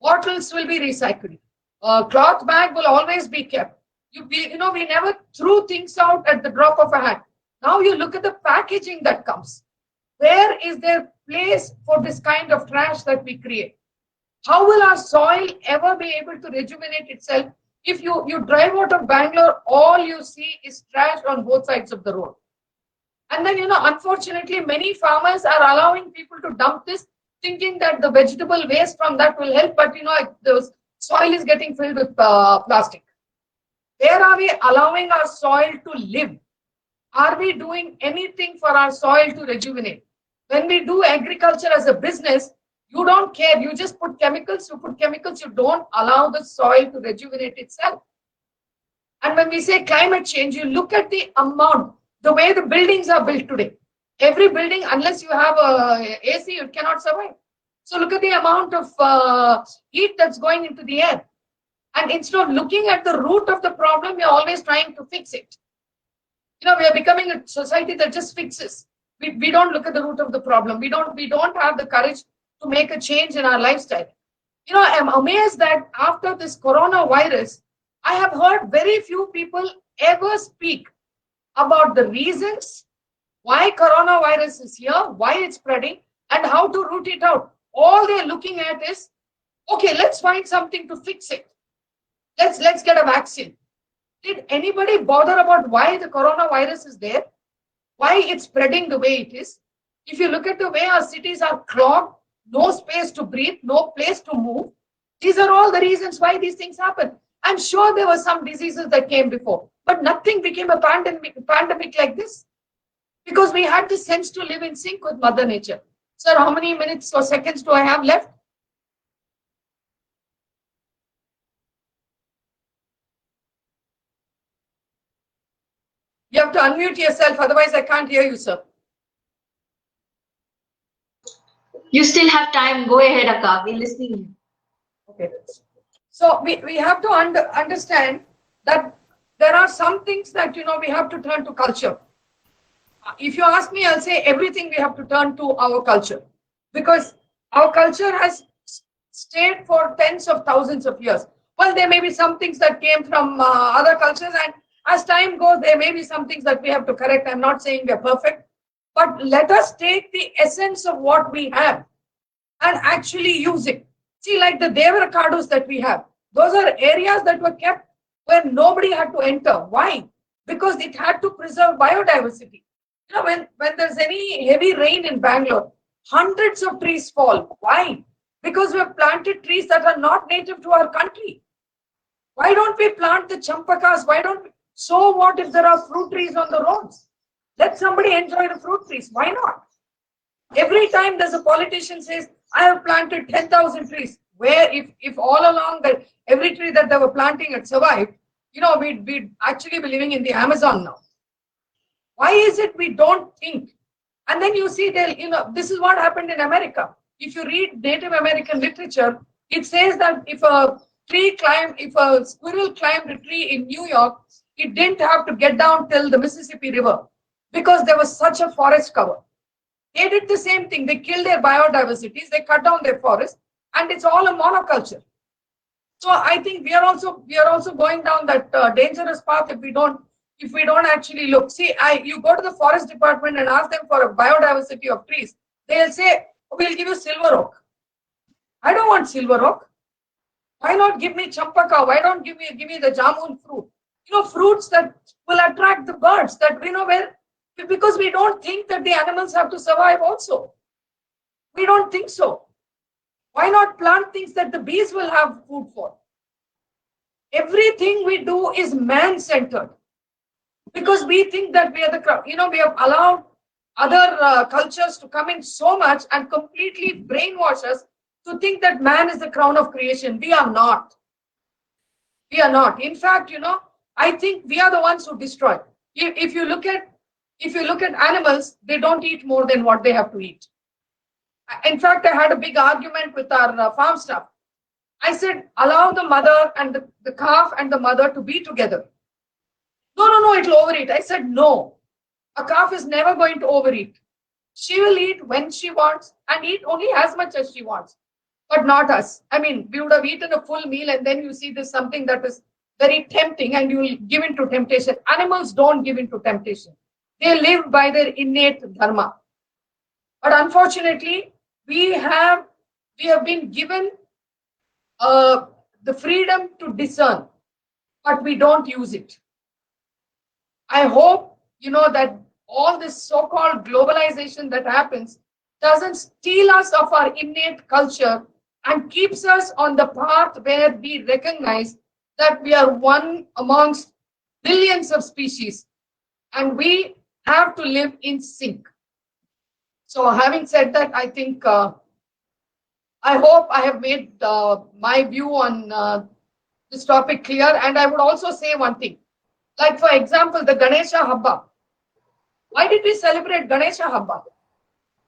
Bottles will be recycled. Cloth bag will always be kept. We never threw things out at the drop of a hat. Now you look at the packaging that comes. Where is there place for this kind of trash that we create? How will our soil ever be able to rejuvenate itself? If you drive out of Bangalore, all you see is trash on both sides of the road. And then, unfortunately, many farmers are allowing people to dump this, thinking that the vegetable waste from that will help. But, the soil is getting filled with plastic. Where are we allowing our soil to live? Are we doing anything for our soil to rejuvenate? When we do agriculture as a business, you don't care. You just put chemicals. You don't allow the soil to rejuvenate itself. And when we say climate change, you look at the amount, the way the buildings are built today. Every building, unless you have a AC, you cannot survive. So look at the amount of heat that's going into the air. And instead of looking at the root of the problem, you're always trying to fix it. We are becoming a society that just fixes. We don't look at the root of the problem. We don't have the courage to make a change in our lifestyle. I'm amazed that after this coronavirus, I have heard very few people ever speak about the reasons why coronavirus is here, why it's spreading, and how to root it out. All they're looking at is, okay, let's find something to fix it. Let's get a vaccine. Did anybody bother about why the coronavirus is there? Why it's spreading the way it is? If you look at the way our cities are clogged, no space to breathe, no place to move, these are all the reasons why these things happen. I'm sure there were some diseases that came before, but nothing became a pandemic like this because we had the sense to live in sync with Mother Nature. Sir, how many minutes or seconds do I have left? You have to unmute yourself, otherwise I can't hear you, sir. You still have time. Go ahead, Akka. We're listening. Okay. So we have to understand that there are some things that, we have to turn to culture. If you ask me, I'll say everything we have to turn to our culture, because our culture has stayed for tens of thousands of years. Well, there may be some things that came from other cultures, and as time goes, there may be some things that we have to correct. I'm not saying we're perfect, but let us take the essence of what we have and actually use it. See, like the Devaracados that we have, those are areas that were kept where nobody had to enter. Why? Because it had to preserve biodiversity. When there's any heavy rain in Bangalore, hundreds of trees fall. Why? Because we have planted trees that are not native to our country. Why don't we plant the champakas? So what if there are fruit trees on the roads? Let somebody enjoy the fruit trees. Why not? Every time there's a politician says, I have planted 10,000 trees, where if all along that every tree that they were planting had survived, we'd actually be living in the Amazon now. Why is it we don't think? And then you see this is what happened in America. If you read Native American literature, it says that if a squirrel climbed a tree in New York, it didn't have to get down till the Mississippi River because there was such a forest cover. They did the same thing. They killed their biodiversities, they cut down their forests, and it's all a monoculture. So I think we are also going down that dangerous path if we don't actually look. See, you go to the forest department and ask them for a biodiversity of trees. They'll say, we'll give you silver oak. I don't want silver oak. Why not give me champaka? Why don't give me the jamun fruit? Fruits that will attract the birds that because we don't think that the animals have to survive also. We don't think so. Why not plant things that the bees will have food for? Everything we do is man-centered because we think that we are the crown. You know, we have allowed other cultures to come in so much and completely brainwash us to think that man is the crown of creation. We are not. We are not. In fact, you know, I think we are the ones who destroy. If you look at animals, they don't eat more than what they have to eat. In fact, I had a big argument with our farm staff. I said, allow the mother and the calf and the mother to be together. No, it'll overeat. I said, no. A calf is never going to overeat. She will eat when she wants and eat only as much as she wants, but not us. I mean, we would have eaten a full meal and then you see this something that is very tempting and you will give into temptation. Animals don't give into temptation. They live by their innate dharma. But unfortunately, we have been given the freedom to discern, but we don't use it. I hope, you know, that all this so-called globalization that happens doesn't steal us of our innate culture and keeps us on the path where we recognize that we are one amongst billions of species and we have to live in sync. So having said that, I think, I hope I have made my view on this topic clear. And I would also say one thing, like for example, the Ganesha Habba. Why did we celebrate Ganesha Habba?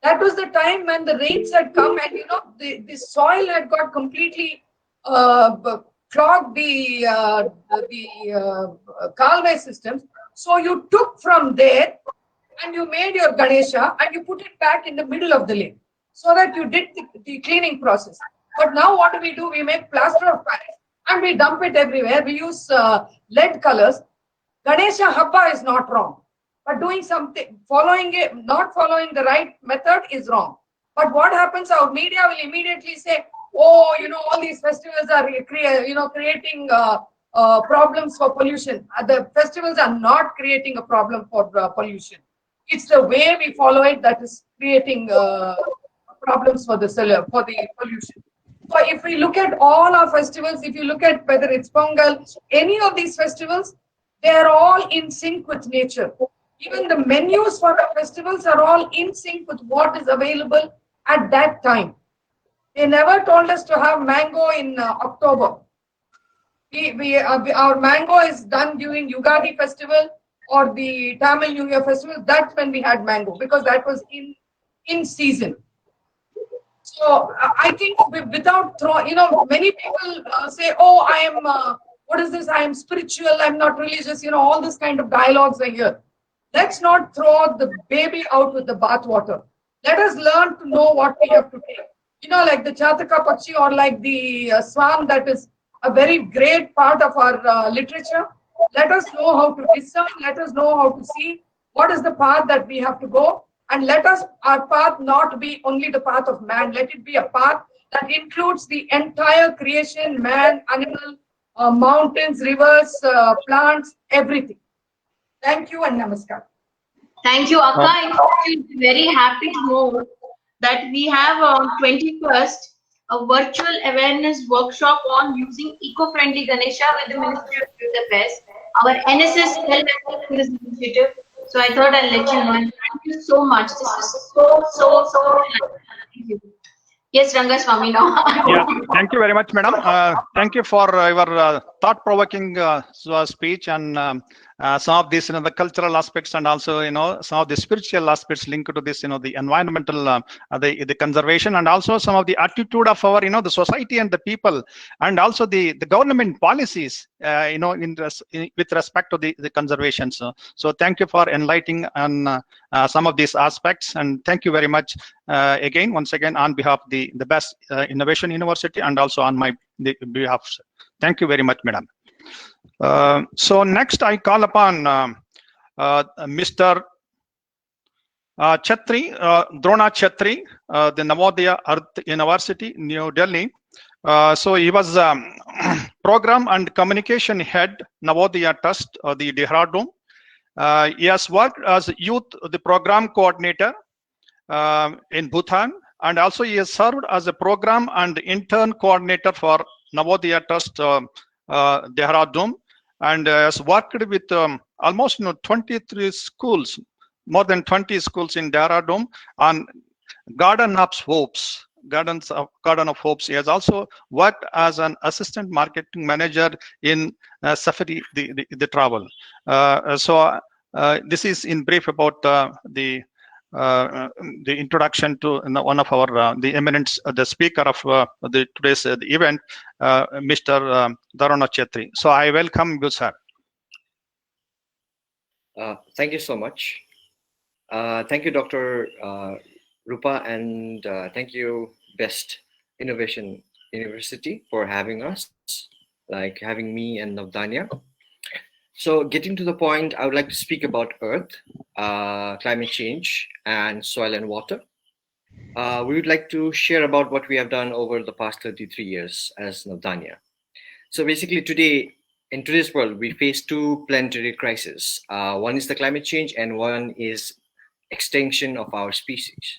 That was the time when the rains had come and, you know, the soil had got completely clogged the Kalve systems. So you took from there and you made your Ganesha and you put it back in the middle of the lake so that you did the cleaning process. But now what do? We make plaster of Paris and we dump it everywhere. We use lead colors. Ganesha Habba is not wrong. But doing something, not following the right method is wrong. But what happens, our media will immediately say, oh, you know, all these festivals are creating problems for pollution. The festivals are not creating a problem for pollution. It's the way we follow it that is creating problems for the pollution. So if we look at all our festivals, if you look at whether it's Pongal, any of these festivals, they are all in sync with nature. Even the menus for the festivals are all in sync with what is available at that time. They never told us to have mango in October. Our mango is done during Yugadi festival or the Tamil New Year festival. That's when we had mango because that was in season. So I think without many people say, oh, I am, what is this? I am spiritual, I'm not religious, you know, all this kind of dialogues are here. Let's not throw the baby out with the bathwater. Let us learn to know what we have to take. You know, like the Chataka Pachi or like the Swan, that is a very great part of our literature. Let us know how to discern. Let us know how to see what is the path that we have to go. And let our path not be only the path of man. Let it be a path that includes the entire creation, man, animal, mountains, rivers, plants, everything. Thank you and namaskar. Thank you, Akka. I'm very happy to know that we have on 21st a virtual awareness workshop on using eco-friendly Ganesha with the Ministry of Youth Affairs, our NSS self-activist initiative. So I thought I'll let you know. And thank you so much. This is so thank you. Yes, Rangaswamy now. Yeah, thank you very much, madam. Thank you for your thought-provoking speech and some of these, the cultural aspects and also, some of the spiritual aspects linked to this, the environmental, the conservation, and also some of the attitude of our, the society and the people, and also the government policies, with respect to the conservation. So thank you for enlightening on some of these aspects, and thank you very much once again on behalf of the Best Innovation University and also on my behalf. Thank you very much, madam. So next I call upon Mr. Chatri, Drona Chatri, the Navodaya Earth University, New Delhi. So he was Program and Communication Head, Navodaya Trust, the Dehradun. He has worked as Youth, the Program Coordinator in Bhutan, and also he has served as a Program and Intern Coordinator for Navodaya Trust, Dehradun, and has worked with almost 23 schools, more than 20 schools in Dehradun on Garden of Hopes. Garden of Hopes. He has also worked as an assistant marketing manager in Safari, the travel. This is in brief about the introduction to one of our the eminent, the speaker of the today's the event, Mr. Dharana Chetri. So I welcome you, sir. Thank you so much. Thank you, Dr. Rupa, and thank you, Best Innovation University, for having us, like having me and Navdanya. So getting to the point, I would like to speak about Earth, climate change, and soil and water. We would like to share about what we have done over the past 33 years as Navdanya. So basically today, in today's world, we face two planetary crises. One is the climate change and one is extinction of our species.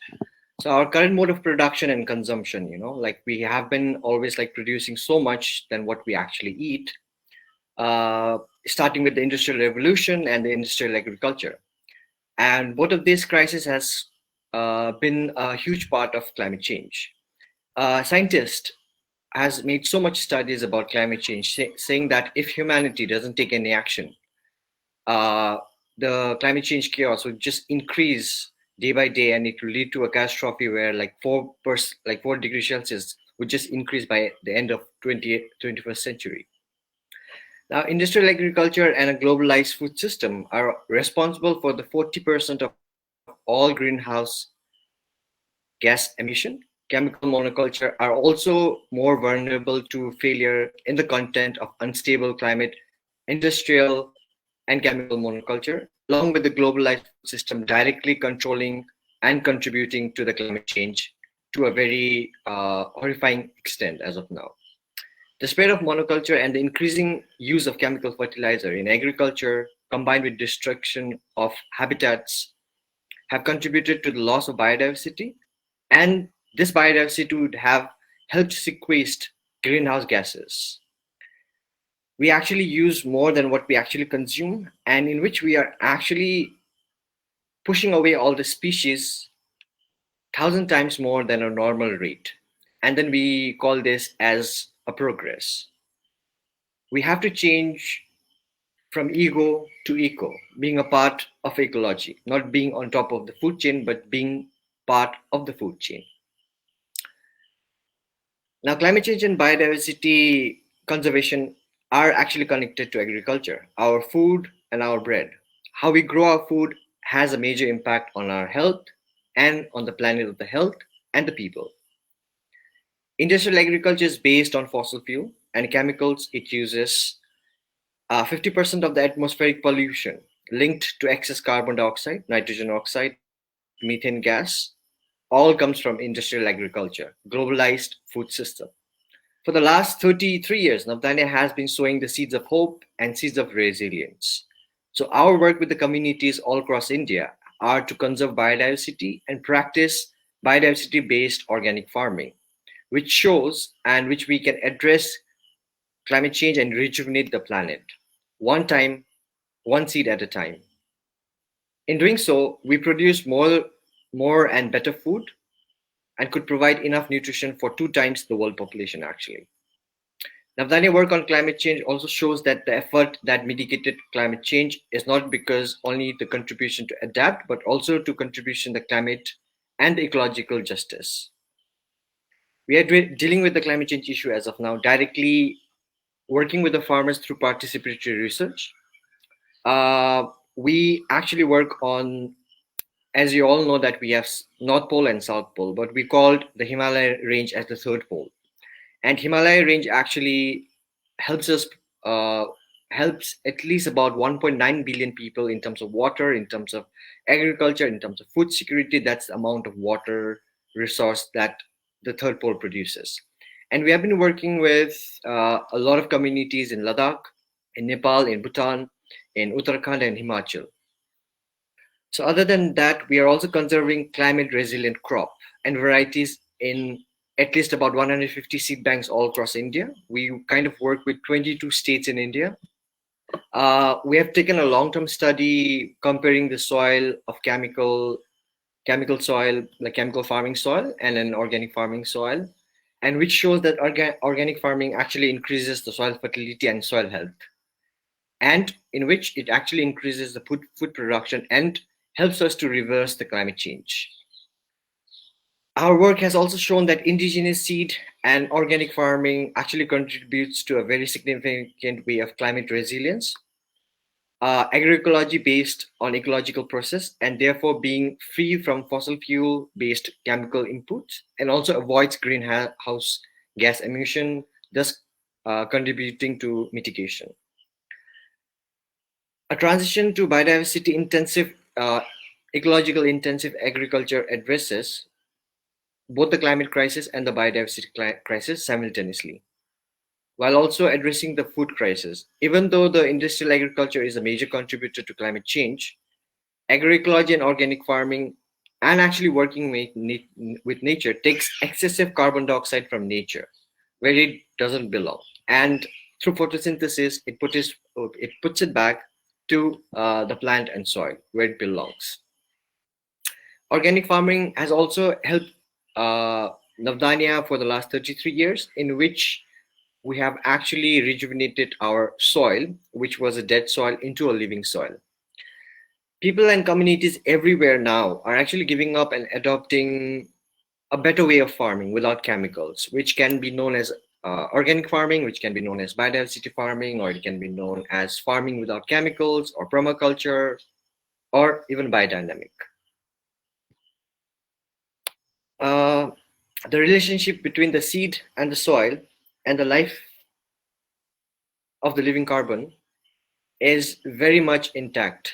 So our current mode of production and consumption, like we have been always like producing so much than what we actually eat, starting with the Industrial Revolution and the industrial agriculture. And both of these crises has been a huge part of climate change. Scientists has made so much studies about climate change, saying that if humanity doesn't take any action, the climate change chaos would just increase day by day, and it will lead to a catastrophe where like 4 degrees Celsius would just increase by the end of 21st century. Now, industrial agriculture and a globalized food system are responsible for the 40% of all greenhouse gas emission. Chemical monoculture are also more vulnerable to failure in the content of unstable climate, industrial and chemical monoculture, along with the globalized system directly controlling and contributing to the climate change to a very horrifying extent as of now. The spread of monoculture and the increasing use of chemical fertilizer in agriculture, combined with destruction of habitats, have contributed to the loss of biodiversity, and this biodiversity would have helped sequester greenhouse gases. We actually use more than what we actually consume, and in which we are actually pushing away all the species 1,000 times more than a normal rate. And then we call this as a progress. We have to change from ego to eco, being a part of ecology, not being on top of the food chain, but being part of the food chain. Now, climate change and biodiversity conservation are actually connected to agriculture, our food and our bread. How we grow our food has a major impact on our health and on the planet of the health and the people. Industrial agriculture is based on fossil fuel and chemicals. It uses 50% of the atmospheric pollution linked to excess carbon dioxide, nitrogen oxide, methane gas, all comes from industrial agriculture, globalized food system. For the last 33 years, Navdanya has been sowing the seeds of hope and seeds of resilience. So our work with the communities all across India are to conserve biodiversity and practice biodiversity-based organic farming, which shows and which we can address climate change and rejuvenate the planet, one time, one seed at a time. In doing so, we produce more and better food and could provide enough nutrition for 2 times the world population actually. Navdanya work on climate change also shows that the effort that mitigated climate change is not because only the contribution to adapt, but also to contribution to the climate and ecological justice. We are dealing with the climate change issue as of now, directly working with the farmers through participatory research. We actually work on, as you all know, that we have North Pole and South Pole, but we called the Himalaya range as the 3rd pole. And Himalaya range actually helps us, helps at least about 1.9 billion people in terms of water, in terms of agriculture, in terms of food security. That's the amount of water resource that the 3rd pole produces. And we have been working with a lot of communities in Ladakh, in Nepal, in Bhutan, in Uttarakhand and Himachal. So other than that, we are also conserving climate resilient crop and varieties in at least about 150 seed banks all across India. We kind of work with 22 states in India. We have taken a long-term study comparing the soil of chemical soil, like chemical farming soil, and an organic farming soil, and which shows that organic farming actually increases the soil fertility and soil health, and in which it actually increases the food production and helps us to reverse the climate change. Our work has also shown that indigenous seed and organic farming actually contributes to a very significant way of climate resilience, agroecology based on ecological process, and therefore being free from fossil fuel based chemical inputs, and also avoids greenhouse gas emission, thus contributing to mitigation. A transition to biodiversity intensive, ecological intensive agriculture addresses both the climate crisis and the biodiversity crisis simultaneously, while also addressing the food crisis. Even though the industrial agriculture is a major contributor to climate change, agroecology and organic farming, and actually working with nature, takes excessive carbon dioxide from nature, where it doesn't belong. And through photosynthesis, it puts it back to the plant and soil, where it belongs. Organic farming has also helped Navdanya for the last 33 years, in which we have actually rejuvenated our soil, which was a dead soil, into a living soil. People and communities everywhere now are actually giving up and adopting a better way of farming without chemicals, which can be known as organic farming, which can be known as biodiversity farming, or it can be known as farming without chemicals, or permaculture, or even biodynamic. The relationship between the seed and the soil and the life of the living carbon is very much intact,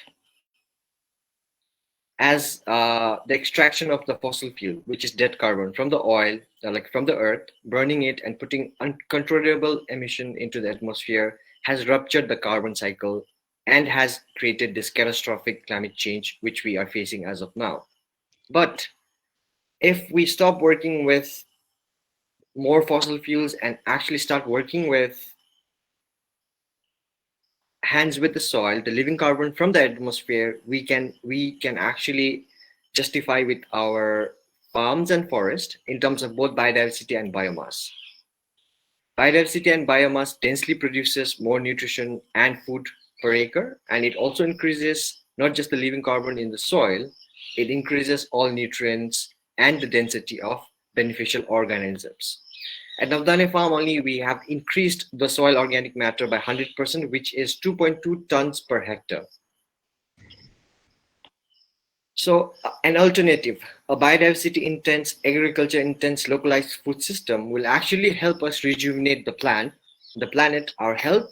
as the extraction of the fossil fuel, which is dead carbon from the oil, like from the earth, burning it and putting uncontrollable emission into the atmosphere, has ruptured the carbon cycle and has created this catastrophic climate change which we are facing as of now. But if we stop working with more fossil fuels and actually start working with hands with the soil, the living carbon from the atmosphere, we can actually justify with our farms and forests in terms of both biodiversity and biomass. Biodiversity and biomass densely produces more nutrition and food per acre, and it also increases not just the living carbon in the soil, it increases all nutrients and the density of beneficial organisms. At Navdanya Farm only, we have increased the soil organic matter by 100%, which is 2.2 tons per hectare. So an alternative, a biodiversity intense, agriculture intense, localized food system will actually help us rejuvenate the planet, our health,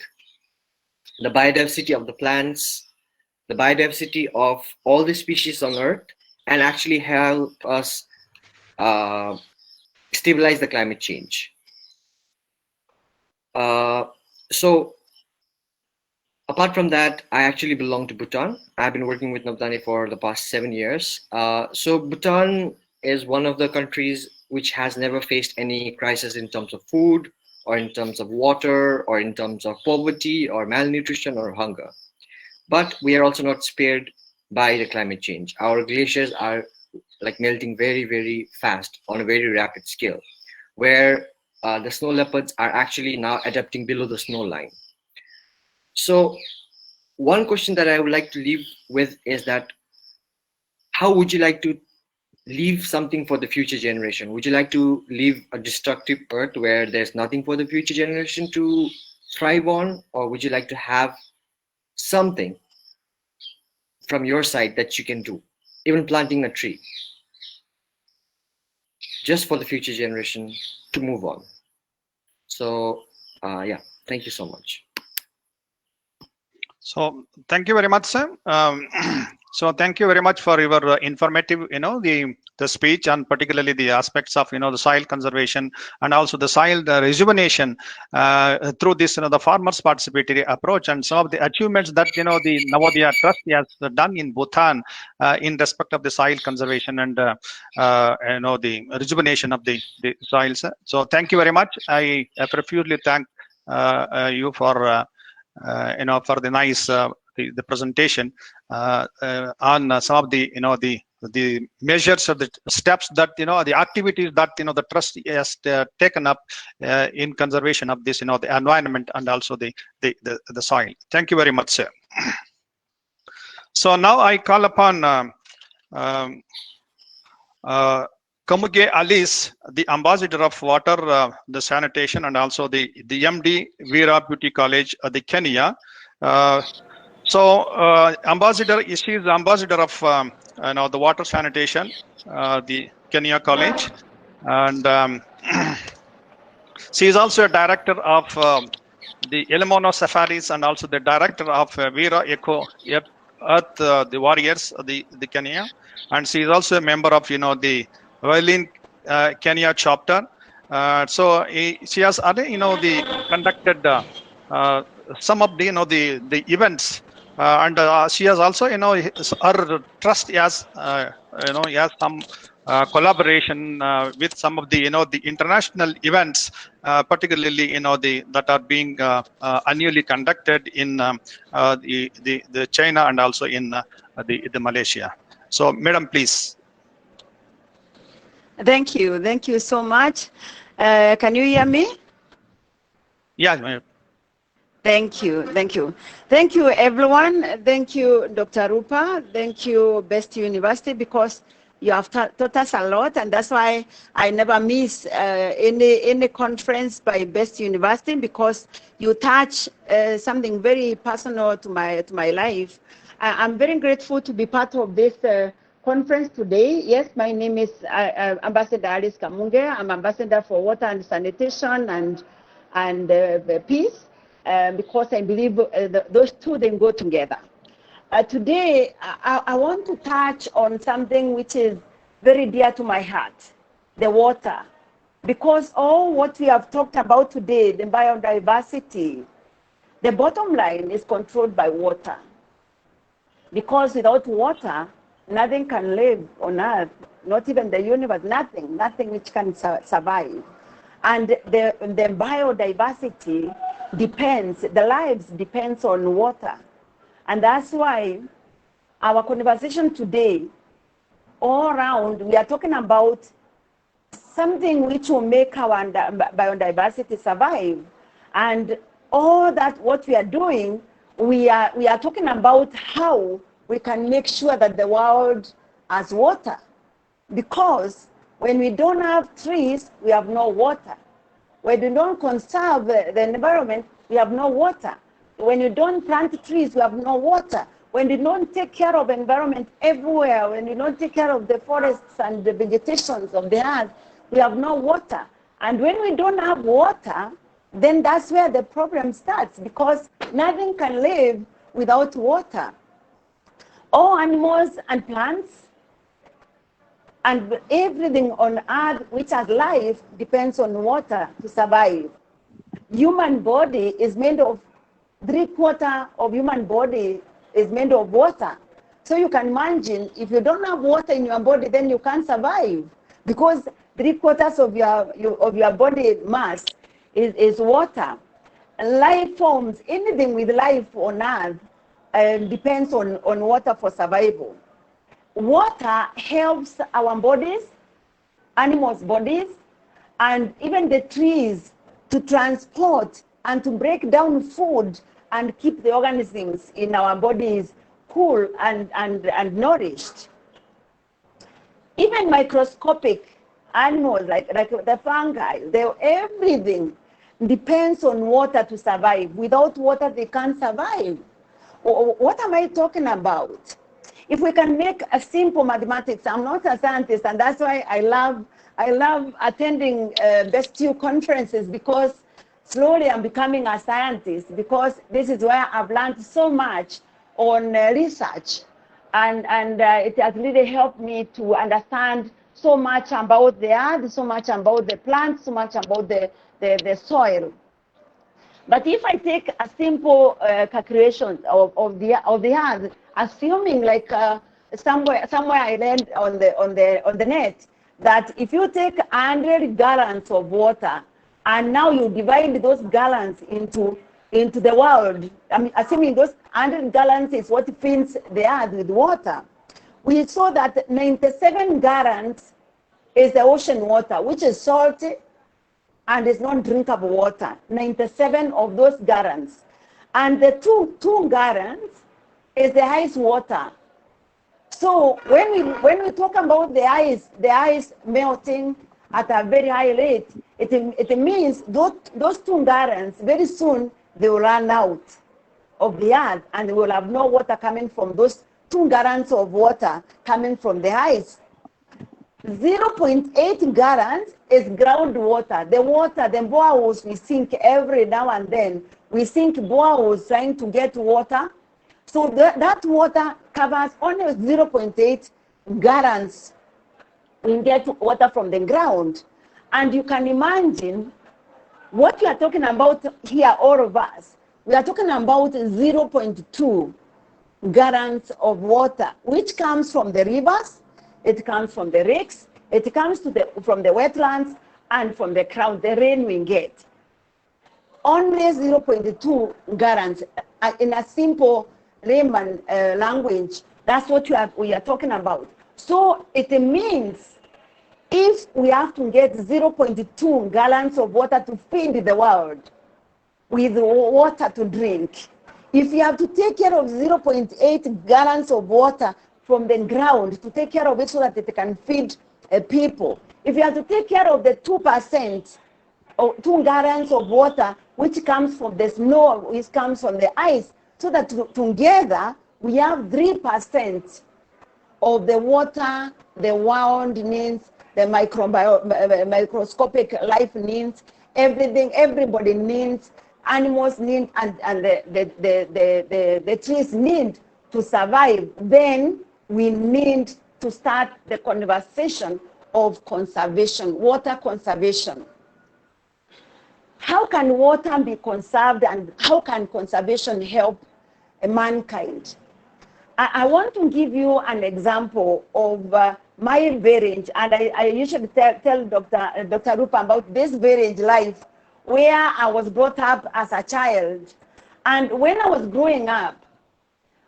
the biodiversity of the plants, the biodiversity of all the species on Earth, and actually help us stabilize the climate change. So apart from that, I actually belong to Bhutan. I've been working with Navdanya for the past 7 years. So Bhutan is one of the countries which has never faced any crisis in terms of food, or in terms of water, or in terms of poverty, or malnutrition, or hunger. But we are also not spared by the climate change. Our glaciers are like melting very, very fast on a very rapid scale, where the snow leopards are actually now adapting below the snow line. So one question that I would like to leave with is that, how would you like to leave something for the future generation? Would you like to leave a destructive earth where there's nothing for the future generation to thrive on? Or would you like to have something from your side that you can do, even planting a tree, just for the future generation to move on? So yeah, thank you so much. So thank you very much, sir. So thank you very much for your informative, the speech, and particularly the aspects of, the soil conservation and also the soil rejuvenation through this, the farmers participatory approach, and some of the achievements that, the Navodaya Trust has done in Bhutan in respect of the soil conservation and, the rejuvenation of the soils. So thank you very much. I profusely thank you for, for the nice the presentation on some of the the measures of the steps that the activities that the trust has taken up in conservation of this the environment and also the soil. Thank you very much, sir. So now I call upon Kamuge Alice, the ambassador of water, the sanitation, and also the MD Veera Beauty College, the Kenya. Ambassador, she is ambassador of the water sanitation, the Kenya College, and she is also a director of the Elemono Safaris and also the director of Veera Eco Earth, the Warriors, the Kenya, and she is also a member of the Violin Kenya chapter. So she has conducted some of the events. And she has also, her trust has, has some collaboration with some of the, the international events, particularly, that are being annually conducted in the China and also in the Malaysia. So, Madam, please. Thank you so much. Can you hear me? Yeah. Thank you, everyone. Thank you, Dr. Rupa. Thank you, BESTIU University, because you have taught us a lot, and that's why I never miss any conference by BESTIU University, because you touch something very personal to my life. I'm very grateful to be part of this conference today. Yes, my name is Ambassador Alice Kamunge. I'm ambassador for water and sanitation and peace. Because I believe those two then go together. Today, I want to touch on something which is very dear to my heart, the water. Because all what we have talked about today, the biodiversity, the bottom line is controlled by water. Because without water, nothing can live on earth, not even the universe, nothing which can survive. And the biodiversity depends, the lives depends on water. And that's why our conversation today, all around, we are talking about something which will make our biodiversity survive. And all that what we are doing, we are talking about how we can make sure that the world has water. Because when we don't have trees, we have no water. When you don't conserve the environment, we have no water. When you don't plant trees, we have no water. When you don't take care of environment everywhere, when you don't take care of the forests and the vegetations of the earth, we have no water. And when we don't have water, then that's where the problem starts, because nothing can live without water. All animals and plants and everything on earth which has life depends on water to survive. Human body is made of 3/4 of human body is made of water. So you can imagine if you don't have water in your body, then you can't survive, because 3/4 of your body mass is water. Life forms, anything with life on earth depends on water for survival. Water helps our bodies, animals' bodies, and even the trees to transport and to break down food and keep the organisms in our bodies cool and nourished. Even microscopic animals like the fungi, everything depends on water to survive. Without water, they can't survive. What am I talking about? If we can make a simple mathematics, I'm not a scientist, and that's why I love attending BESTIU conferences, because slowly I'm becoming a scientist, because this is where I've learned so much on research. and it has really helped me to understand so much about the earth, so much about the plants, so much about the soil. But if I take a simple calculation of the earth, assuming like somewhere I read on the net that if you take 100 gallons of water and now you divide those gallons into the world, I mean, assuming those 100 gallons is what fills the earth with water, we saw that 97 gallons is the ocean water, which is salty and is not drinkable water. 97 of those gallons. And the two gallons is the ice water. So when we talk about the ice melting at a very high rate, it means those 2 gallons, very soon they will run out of the earth, and we will have no water coming from those 2 gallons of water coming from the ice. 0.8 gallons is groundwater. The water, the boreholes we sink every now and then. We sink boreholes trying to get water. So that water covers only 0.8 gallons. We get water from the ground. And you can imagine what we are talking about here, all of us. We are talking about 0.2 gallons of water, which comes from the rivers, it comes from the lakes, it comes from the wetlands, and from the ground, the rain we get. Only 0.2 gallons. In a simple layman language, that's what we are talking about. So it means if we have to get 0.2 gallons of water to feed the world with water to drink, if you have to take care of 0.8 gallons of water from the ground to take care of it so that it can feed people, if you have to take care of the 2% or 2 gallons of water which comes from the snow, which comes from the ice, so that together we have 3% of the water the world needs, the microscopic life needs, everything, everybody needs, animals need, and the trees need to survive. Then we need to start the conversation of conservation, water conservation. How can water be conserved, and how can conservation help mankind? I want to give you an example of my village, and I usually tell Dr. Rupa about this village life where I was brought up as a child. And when I was growing up,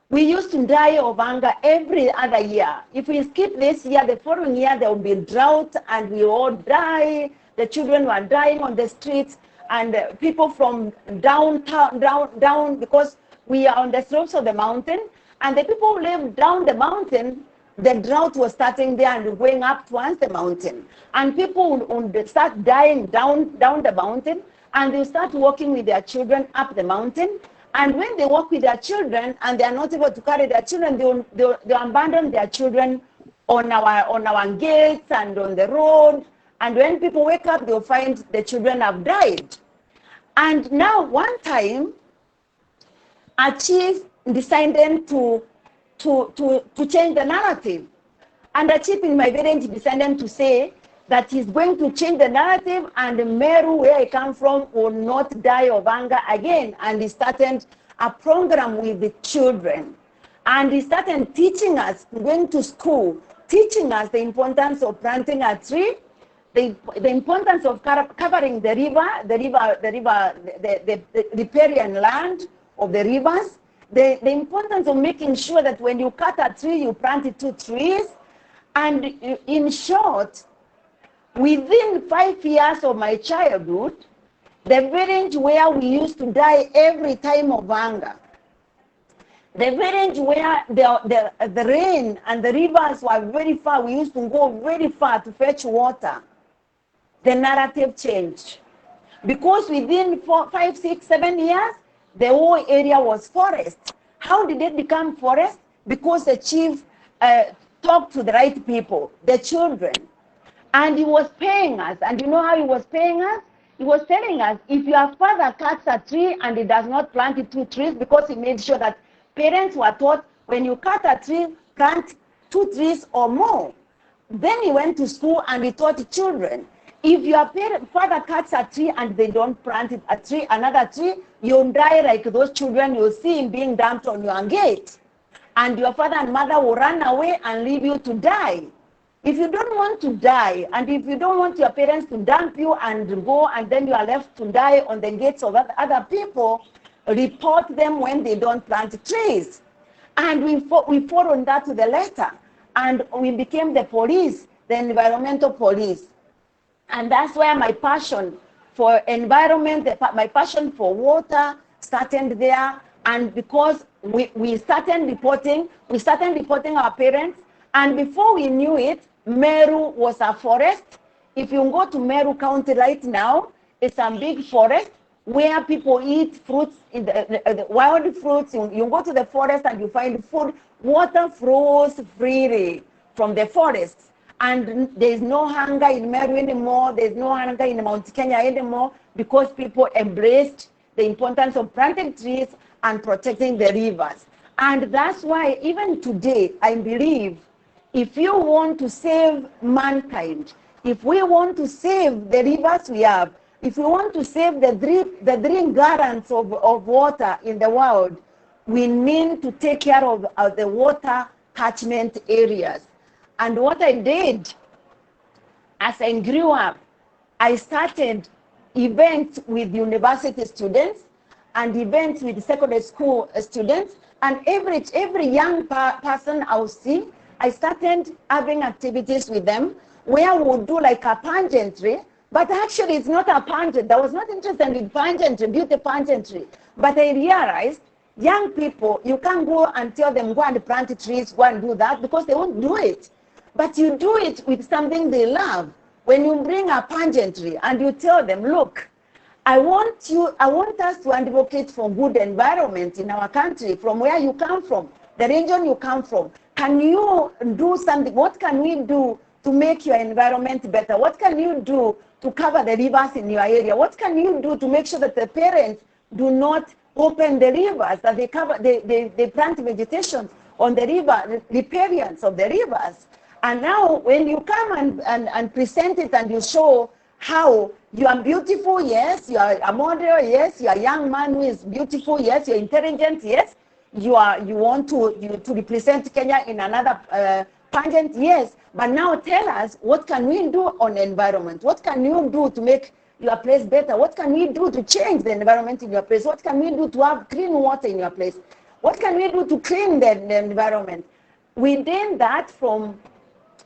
we used to die of hunger every other year. If we skip this year, the following year there will be drought and we all die. The children were dying on the streets, and people from down, because we are on the slopes of the mountain, and the people who live down the mountain, the drought was starting there and going up towards the mountain. And people would start dying down the mountain, and they start walking with their children up the mountain. And when they walk with their children and they are not able to carry their children, they abandon their children on our gates and on the road. And when people wake up, they'll find the children have died. And now one time, a chief decided to change the narrative. And the chief in my village decided to say that he's going to change the narrative, and Meru, where I come from, will not die of hunger again. And he started a program with the children. And he started teaching us, going to school, teaching us the importance of planting a tree, the importance of covering the riparian land of the rivers, the importance of making sure that when you cut a tree, you plant 2 trees. And in short, within 5 years of my childhood, the village where we used to die every time of hunger, the village where the rain and the rivers were very far, we used to go very far to fetch water, the narrative changed. Because within 4, 5, 6, 7 years, the whole area was forest. How did it become forest? Because the chief talked to the right people, the children. And he was paying us. And you know how he was paying us? He was telling us, if your father cuts a tree and he does not plant 2 trees, because he made sure that parents were taught, when you cut a tree, plant 2 trees or more. Then he went to school and he taught children, if your father cuts a tree and they don't plant it, another tree, you'll die like those children you'll see him being dumped on your gate. And your father and mother will run away and leave you to die. If you don't want to die, and if you don't want your parents to dump you and go, and then you are left to die on the gates of other people, report them when they don't plant trees. And we followed that to the letter. And we became the police, the environmental police. And that's where my passion for environment, my passion for water started there. And because we started reporting our parents. And before we knew it, Meru was a forest. If you go to Meru County right now, it's a big forest where people eat fruits, in the wild fruits. You go to the forest and you find food. Water flows freely from the forest. And there's no hunger in Meru anymore. There's no hunger in Mount Kenya anymore because people embraced the importance of planting trees and protecting the rivers. And that's why even today, I believe, if you want to save mankind, if we want to save the rivers we have, if we want to save the drink gardens of water in the world, we need to take care of the water catchment areas. And what I did as I grew up, I started events with university students and events with secondary school students, and every young person I will see, I started having activities with them where we would do like a pageantry, but actually it's not a pageant. I was not interested in pageantry, beauty pageantry, but I realized young people, you can't go and tell them go and plant trees, go and do that, because they won't do it. But you do it with something they love. When you bring a pageantry and you tell them, look, I want us to advocate for good environment in our country, from where you come from, the region you come from. Can you do something? What can we do to make your environment better? What can you do to cover the rivers in your area? What can you do to make sure that the parents do not open the rivers, that they plant vegetation on the river, riparians of the rivers? And now when you come and present it and you show how you are beautiful, yes, you are a model, yes, you are a young man who is beautiful, yes, you're intelligent, yes, you want to represent Kenya in another pageant, yes, but now tell us, what can we do on the environment? What can you do to make your place better? What can we do to change the environment in your place? What can we do to have clean water in your place? What can we do to clean the environment? We did that from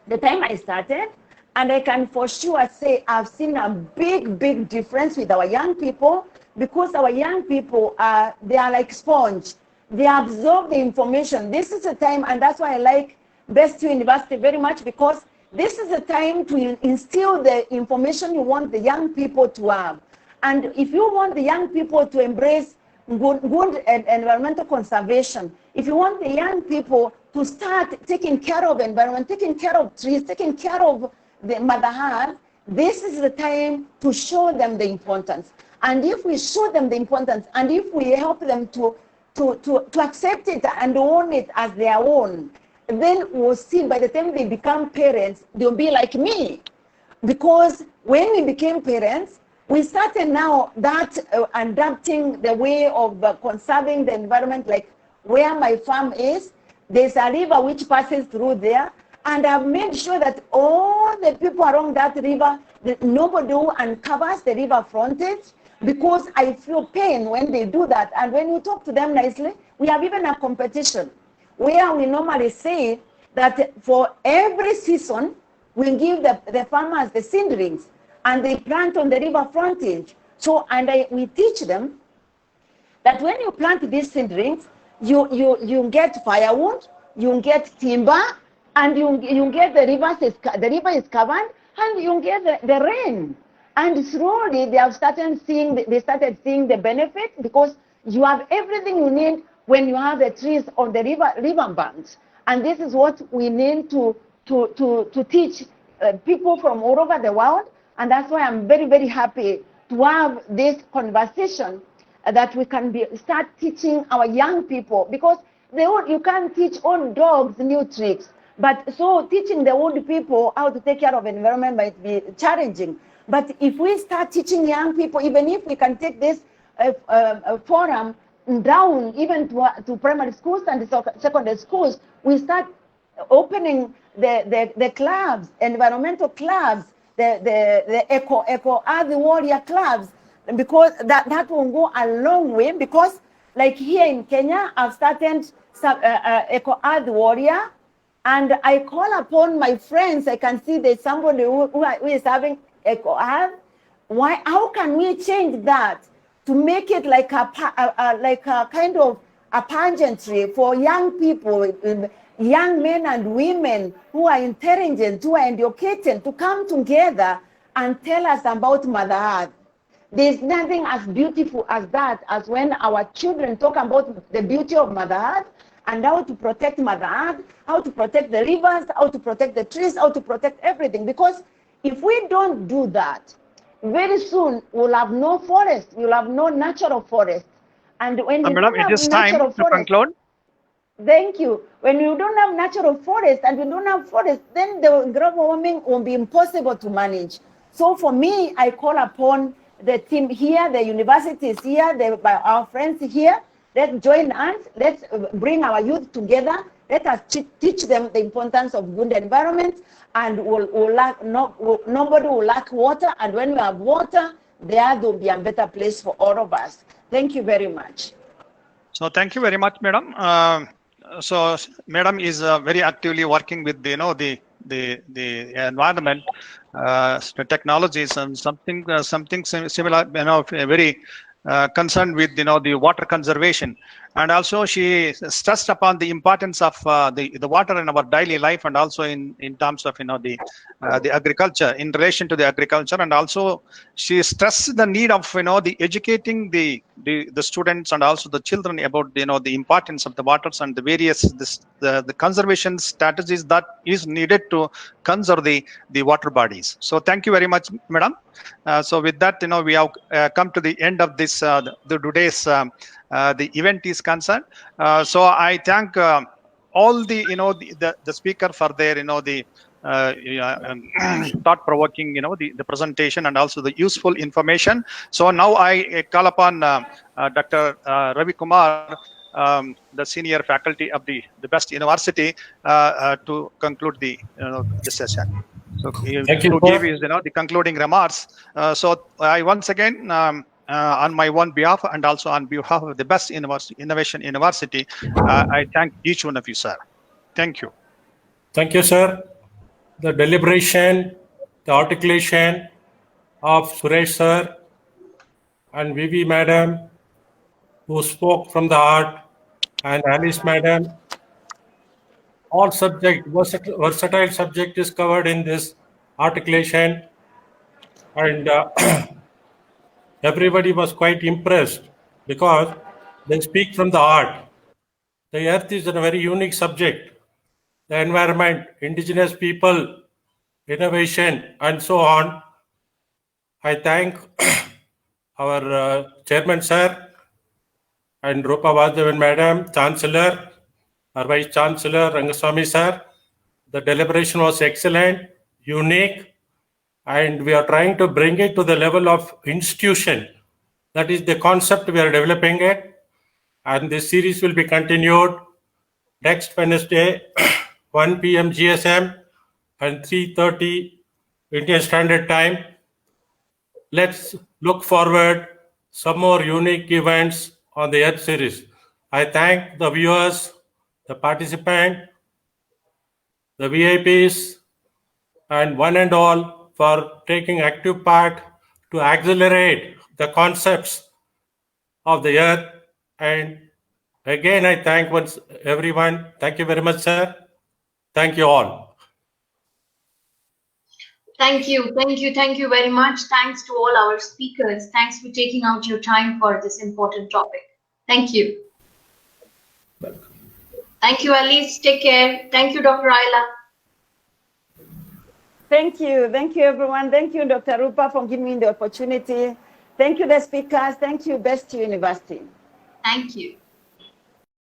the time I started, and I can for sure say I've seen a big difference with our young people, because our young people they are like sponge. They absorb the information. This is a time, and that's why I like BESTIU University very much, because this is a time to instill the information you want the young people to have. And if you want the young people to embrace good environmental conservation, if you want the young people to start taking care of environment, taking care of trees, taking care of the mother earth, this is the time to show them the importance. And if we show them the importance, and if we help them to accept it and own it as their own, then we'll see by the time they become parents, they'll be like me. Because when we became parents, we started now that adapting the way of conserving the environment, like where my farm is, there's a river which passes through there, and I've made sure that all the people along that river, that nobody uncovers the river frontage, because I feel pain when they do that. And when you talk to them nicely, we have even a competition where we normally say that for every season, we give the farmers the seedlings, and they plant on the river frontage. So, and we teach them that when you plant these seedlings, you get firewood, you get timber, and you get the river is covered, and you get the rain. And slowly they started seeing the benefit, because you have everything you need when you have the trees on the river banks. And this is what we need to teach people from all over the world. And that's why I'm very happy to have this conversation, that we can start teaching our young people, because You can't teach old dogs new tricks. But so teaching the old people how to take care of environment might be challenging. But if we start teaching young people, even if we can take this forum down even to primary schools and secondary schools, we start opening the clubs, environmental clubs, the eco earth warrior clubs, because that will go a long way. Because like here in Kenya, I've started some eco earth warrior, and I call upon my friends. I can see there's somebody who is having eco earth. Why? How can we change that to make it like a kind of a pageantry for young people, young men and women who are intelligent, who are educated, to come together and tell us about Mother Earth. There's nothing as beautiful as that, as when our children talk about the beauty of Mother Earth and how to protect Mother Earth, how to protect the rivers, how to protect the trees, how to protect everything. Because if we don't do that, very soon we'll have no forest, we'll have no natural forest. And when you Madam, don't have it is time natural to forest, conclude. thank you. When you don't have natural forest and we don't have forest, then the global warming will be impossible to manage. So for me, I call upon the team here, the universities here, our friends here. Let's join hands. Let's bring our youth together. Let us teach them the importance of good environment, and nobody will lack water. And when we have water, there will be a better place for all of us. Thank you very much. So thank you very much, madam. So madam is very actively working with the environment, technologies, and something similar, very concerned with the water conservation. And also she stressed upon the importance of the water in our daily life, and also in terms of the agriculture, in relation to the agriculture. And also she stressed the need of the educating the students and also the children about the importance of the waters and the various the conservation strategies that is needed to conserve the water bodies. So thank you very much, madam. So with that, we have come to the end of this today's the event is concerned. So I thank all the speaker for their thought-provoking the presentation and also the useful information. So now I call upon Dr. Ravi Kumar, the senior faculty of the BEST University, to conclude the session. So Thank you, to sir. give his the concluding remarks. So I once again, on my own behalf and also on behalf of the BEST Innovation University, I thank each one of you, sir. Thank you. Thank you, sir. The deliberation, the articulation of Suresh sir and Vivi madam, who spoke from the heart, and Alice madam, all versatile subject is covered in this articulation, and everybody was quite impressed because they speak from the heart. The earth is a very unique subject. The environment, indigenous people, innovation, and so on. I thank our chairman, sir, and Rupa Vasudevan, madam, chancellor, our vice chancellor, Rangaswamy, sir. The deliberation was excellent, unique, and we are trying to bring it to the level of institution. That is the concept we are developing it, and this series will be continued next Wednesday, 1 p.m. GSM and 3:30 Indian Standard Time. Let's look forward some more unique events on the Earth series. I thank the viewers, the participants, the VIPs, and one and all for taking active part to accelerate the concepts of the Earth. And again, I thank everyone. Thank you very much, sir. Thank you all. Thank you very much. Thanks to all our speakers. Thanks for taking out your time for this important topic. Thank you. Thank you, Alice. Take care. Thank you, Dr. Ayla. Thank you, everyone. Thank you, Dr. Rupa, for giving me the opportunity. Thank you, the speakers. Thank you, BESTIU University. Thank you.